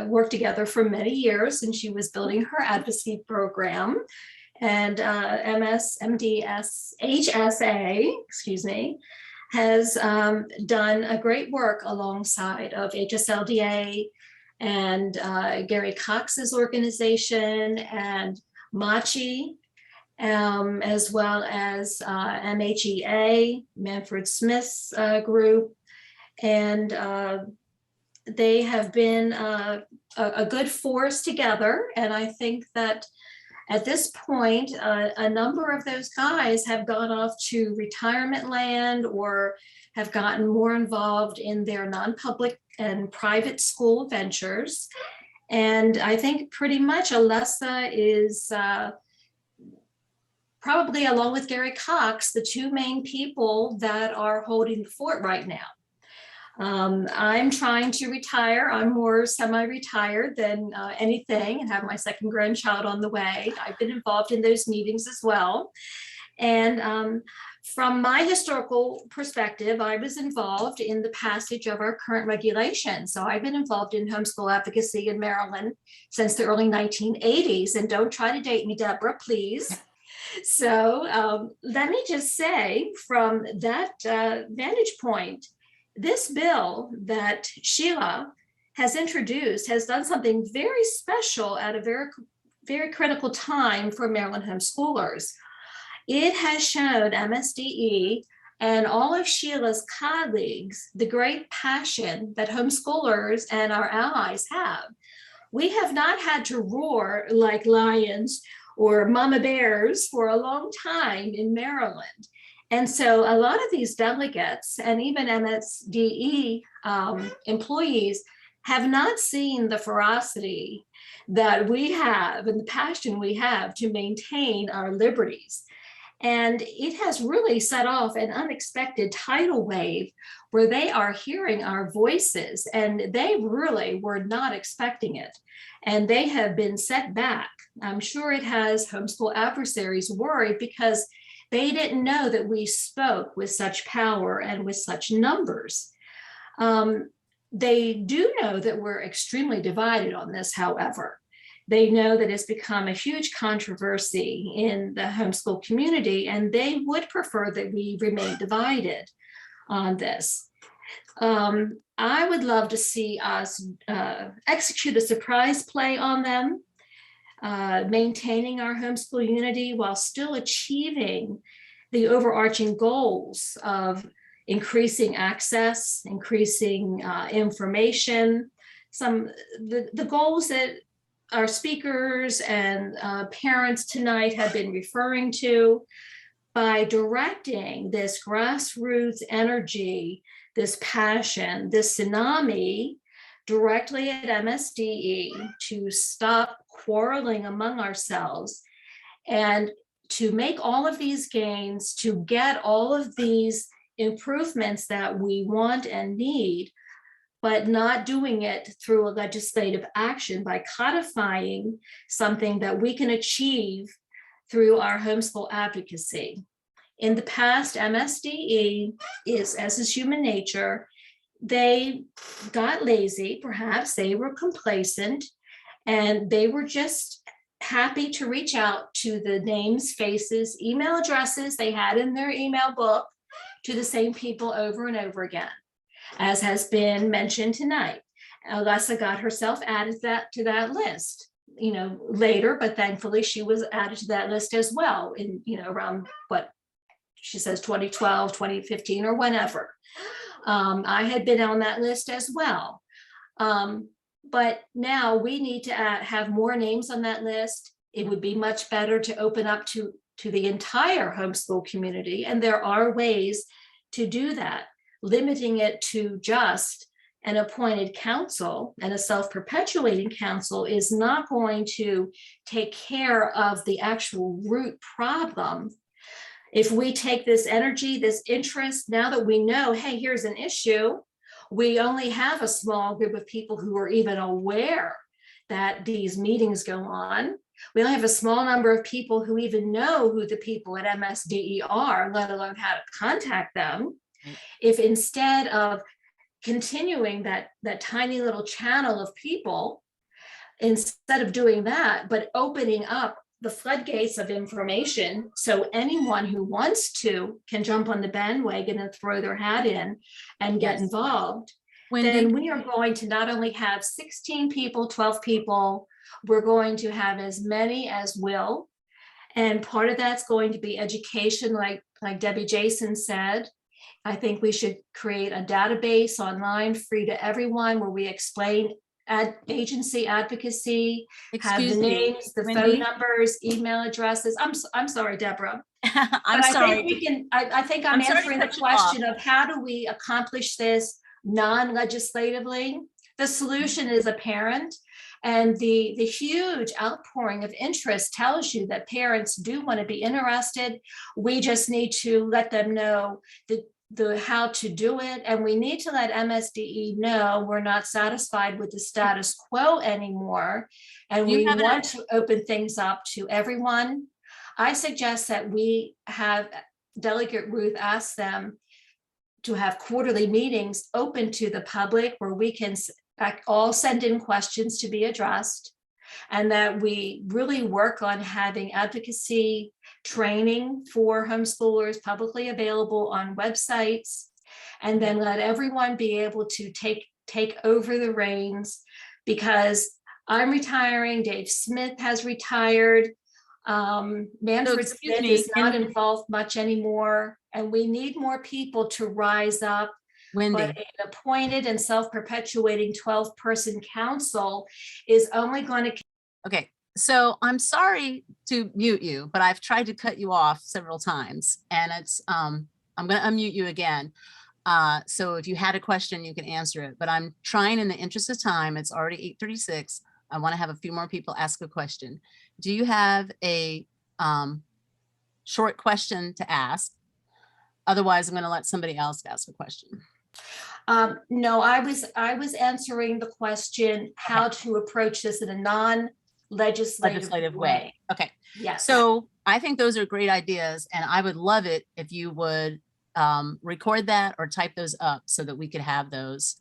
worked together for many years, and she was building her advocacy program and MDHSA, excuse me. has done a great work alongside of HSLDA and Gary Cox's organization and MACHI, as well as MHEA, Manfred Smith's group. And they have been a good force together. And I think that at this point, a number of those guys have gone off to retirement land or have gotten more involved in their non-public and private school ventures. And I think pretty much Alessa is probably, along with Gary Cox, the two main people that are holding the fort right now. I'm trying to retire. I'm more semi-retired than anything and have my second grandchild on the way. I've been involved in those meetings as well. And from my historical perspective, I was involved in the passage of our current regulations. So I've been involved in homeschool advocacy in Maryland since the early 1980s. And don't try to date me, Deborah, please. So let me just say, from that vantage point, this bill that Sheila has introduced has done something very special at a very critical time for Maryland homeschoolers. It has shown MSDE and all of Sheila's colleagues the great passion that homeschoolers and our allies have. We have not had to roar like lions or mama bears for a long time in Maryland. And so a lot of these delegates and even MSDE employees have not seen the ferocity that we have and the passion we have to maintain our liberties. And it has really set off an unexpected tidal wave where they are hearing our voices, and they really were not expecting it. And they have been set back. I'm sure it has homeschool adversaries worried because they didn't know that we spoke with such power and with such numbers. They do know that we're extremely divided on this, however. They know that it's become a huge controversy in the homeschool community, and they would prefer that we remain divided on this. I would love to see us execute a surprise play on them, maintaining our homeschool unity while still achieving the overarching goals of increasing access, increasing information, the goals that our speakers and parents tonight have been referring to, by directing this grassroots energy, this passion, this tsunami directly at MSDE to stop quarreling among ourselves and to make all of these gains, to get all of these improvements that we want and need, but not doing it through a legislative action by codifying something that we can achieve through our homeschool advocacy. In the past, MSDE is, as is human nature, they got lazy, perhaps they were complacent, and they were just happy to reach out to the names, faces, email addresses they had in their email book to the same people over and over again, as has been mentioned tonight. Alessa got herself added to that list, later, but thankfully she was added to that list as well in, around what she says, 2012, 2015, or whenever. I had been on that list as well. But now we need to have more names on that list. It would be much better to open up to the entire homeschool community. And there are ways to do that. Limiting it to just an appointed council and a self-perpetuating council is not going to take care of the actual root problem. If we take this energy, this interest, now that we know, hey, here's an issue, we only have a small group of people who are even aware that these meetings go on. We only have a small number of people who even know who the people at MSDE are, let alone how to contact them. If instead of continuing that tiny little channel of people, instead of doing that, but opening up the floodgates of information, so anyone who wants to can jump on the bandwagon and throw their hat in and get involved, then we are going to not only have 16 people, 12 people, we're going to have as many as will. And part of that's going to be education, like Debbie Jason said. I think we should create a database online, free to everyone, where we explain agency advocacy, have the names, the phone numbers, email addresses. I'm sorry, Deborah. I'm sorry. I think I'm answering the question of how do we accomplish this non-legislatively. The solution is apparent, and the huge outpouring of interest tells you that parents do want to be interested. We just need to let them know the how to do it, and we need to let MSDE know we're not satisfied with the status quo anymore, and we want to open things up to everyone. I suggest that we have Delegate Ruth ask them to have quarterly meetings open to the public where we can all send in questions to be addressed, and that we really work on having advocacy training for homeschoolers publicly available on websites, and then let everyone be able to take over the reins, because I'm retiring, Dave Smith has retired, Manfred Smith is not involved much anymore, and we need more people to rise up. But an appointed and self-perpetuating 12-person council is only going to. Okay, so I'm sorry to mute you, but I've tried to cut you off several times, and it's I'm going to unmute you again. So if you had a question, you can answer it, but I'm trying in the interest of time. It's already 8:36. I want to have a few more people ask a question. Do you have a short question to ask? Otherwise, I'm going to let somebody else ask a question. No, I was answering the question how to approach this in a non-legislative way. Okay. Yes. So I think those are great ideas, and I would love it if you would record that or type those up so that we could have those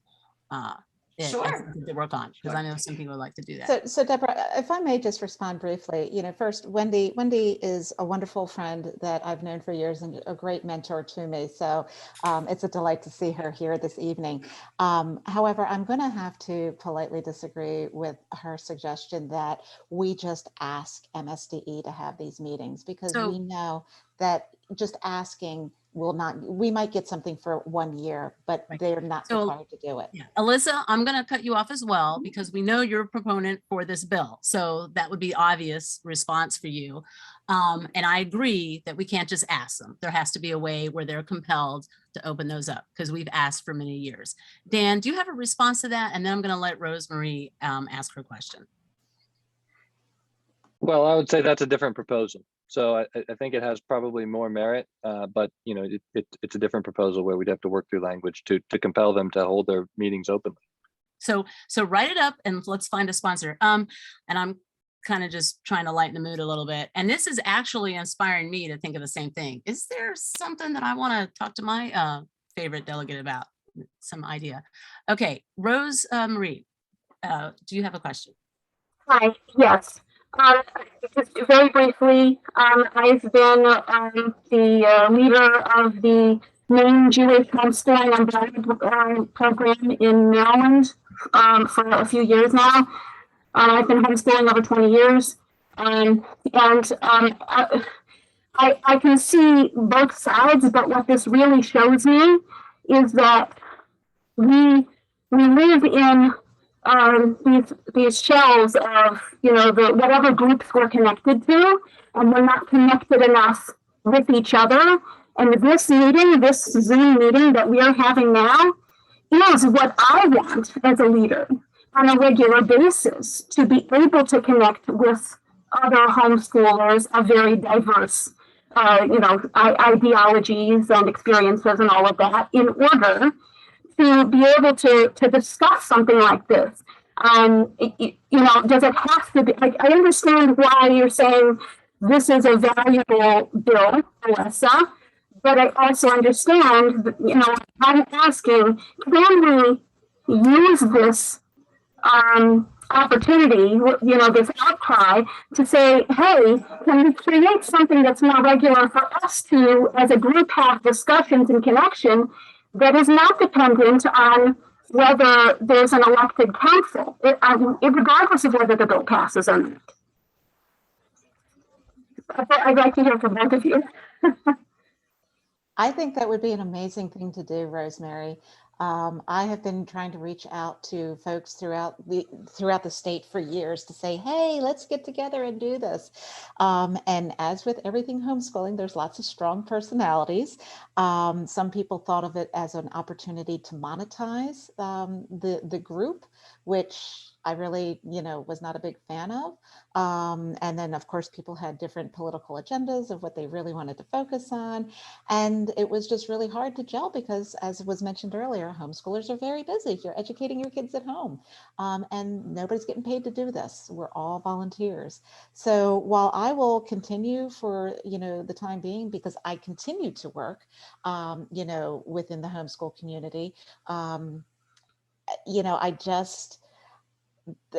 sure. to work on, because I know some people would like to do that. So Deborah, if I may just respond briefly, first, Wendy is a wonderful friend that I've known for years and a great mentor to me. So it's a delight to see her here this evening. However, I'm going to have to politely disagree with her suggestion that we just ask MSDE to have these meetings, because we know that just asking we might get something for 1 year, but they're not required to do it. Yeah. Alessa, I'm going to cut you off as well, because we know you're a proponent for this bill. So that would be obvious response for you. And I agree that we can't just ask them. There has to be a way where they're compelled to open those up, because we've asked for many years. Dan, do you have a response to that? And then I'm going to let Rosemary ask her question. Well, I would say that's a different proposal. So I think it has probably more merit, but it's a different proposal where we'd have to work through language to compel them to hold their meetings openly. So write it up and let's find a sponsor. And I'm kind of just trying to lighten the mood a little bit. And this is actually inspiring me to think of the same thing. Is there something that I want to talk to my favorite delegate about? Some idea. Okay, Rose Marie, do you have a question? Hi, yes. Just very briefly, I've been the leader of the main Jewish homeschooling and program in Maryland for a few years now. I've been homeschooling over 20 years, and I can see both sides, but what this really shows me is that we live in these shells of the whatever groups we're connected to, and we're not connected enough with each other. And this meeting, this Zoom meeting that we are having now, is what I want as a leader on a regular basis, to be able to connect with other homeschoolers of very diverse ideologies and experiences and all of that, in order to be able to discuss something like this. Does it have to be? I understand why you're saying this is a valuable bill, Alessa, but I also understand, I'm asking, can we use this opportunity, you know, this outcry to say, hey, can we create something that's more regular for us to, as a group, have discussions and connection that is not dependent on whether there's an elected council, regardless of whether the bill passes or not. I'd like to hear from both of you. I think that would be an amazing thing to do, Rosemary. I have been trying to reach out to folks throughout the state for years to say, hey, let's get together and do this. And as with everything homeschooling, there's lots of strong personalities. Some people thought of it as an opportunity to monetize the group, which I really, was not a big fan of. And then, of course, people had different political agendas of what they really wanted to focus on. And it was just really hard to gel because, as was mentioned earlier, homeschoolers are very busy if you're educating your kids at home. And nobody's getting paid to do this. We're all volunteers. So while I will continue for, the time being, because I continue to work, within the homeschool community,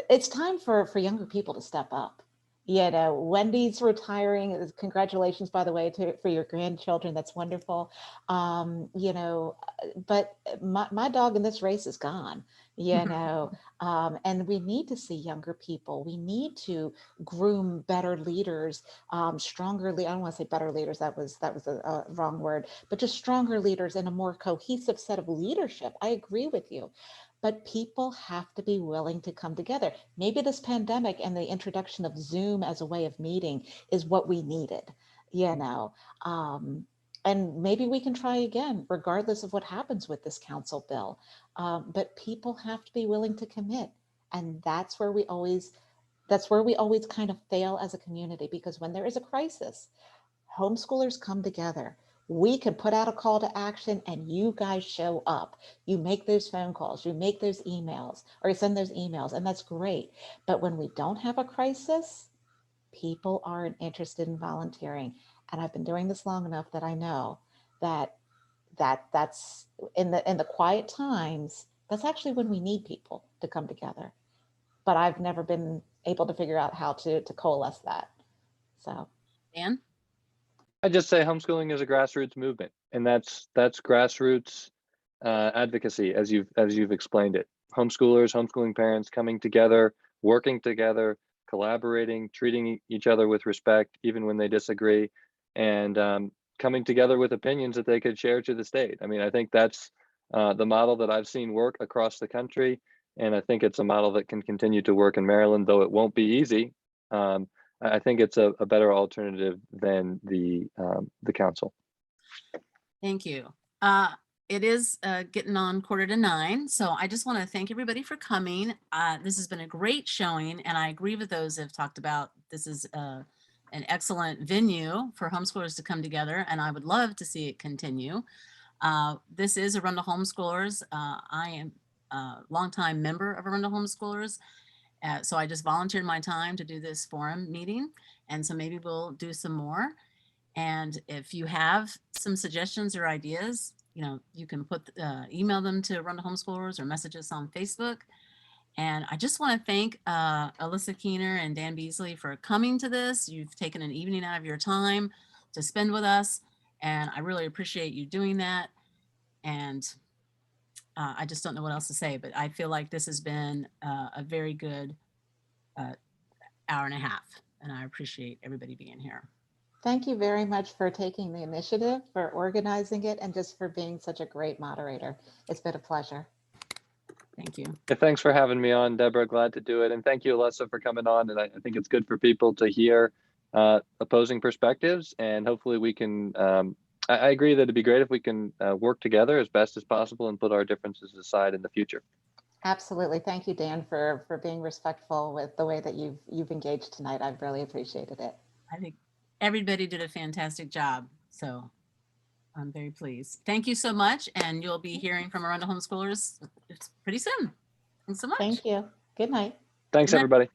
it's time for younger people to step up. Wendy's retiring. Congratulations, by the way, for your grandchildren. That's wonderful. But my dog in this race is gone, and we need to see younger people. We need to groom better leaders, stronger. I don't want to say better leaders. That was a wrong word, but just stronger leaders and a more cohesive set of leadership. I agree with you. But people have to be willing to come together. Maybe this pandemic and the introduction of Zoom as a way of meeting is what we needed, and maybe we can try again, regardless of what happens with this council bill. But people have to be willing to commit. And that's where we always kind of fail as a community, because when there is a crisis, homeschoolers come together. We can put out a call to action and you guys show up. You make those phone calls, you make those emails, or you send those emails, and that's great. But when we don't have a crisis, people aren't interested in volunteering. And I've been doing this long enough that I know that's in the quiet times, that's actually when we need people to come together. But I've never been able to figure out how to coalesce that. So, Dan? I just say homeschooling is a grassroots movement, and that's grassroots advocacy, as you've explained it. Homeschoolers, homeschooling parents coming together, working together, collaborating, treating each other with respect, even when they disagree, and coming together with opinions that they could share to the state. I mean, I think that's the model that I've seen work across the country, and I think it's a model that can continue to work in Maryland, though it won't be easy. I think it's a better alternative than the council. Thank you. It is getting on 8:45, so I just want to thank everybody for coming. This has been a great showing, and I agree with those that have talked about this is an excellent venue for homeschoolers to come together, and I would love to see it continue. This is Arundel Homeschoolers. I am a longtime member of Arundel Homeschoolers. So I just volunteered my time to do this forum meeting. And so maybe we'll do some more. And if you have some suggestions or ideas, you can email them to Arundel Homeschoolers or message us on Facebook. And I just want to thank Alessa Keener and Dan Beasley for coming to this. You've taken an evening out of your time to spend with us. And I really appreciate you doing that. And I just don't know what else to say, but I feel like this has been a very good hour and a half, and I appreciate everybody being here. Thank you very much for taking the initiative, for organizing it, and just for being such a great moderator. It's been a pleasure. Thank you. Yeah, thanks for having me on, Deborah. Glad to do it. And thank you, Alessa, for coming on. And I think it's good for people to hear opposing perspectives, and hopefully we can I agree that it'd be great if we can work together as best as possible and put our differences aside in the future. Absolutely. Thank you, Dan, for being respectful with the way that you've engaged tonight. I've really appreciated it. I think everybody did a fantastic job. So I'm very pleased. Thank you so much. And you'll be hearing from Arundel Homeschoolers pretty soon. Thanks so much. Thank you. Good night. Thanks, Good night. everybody.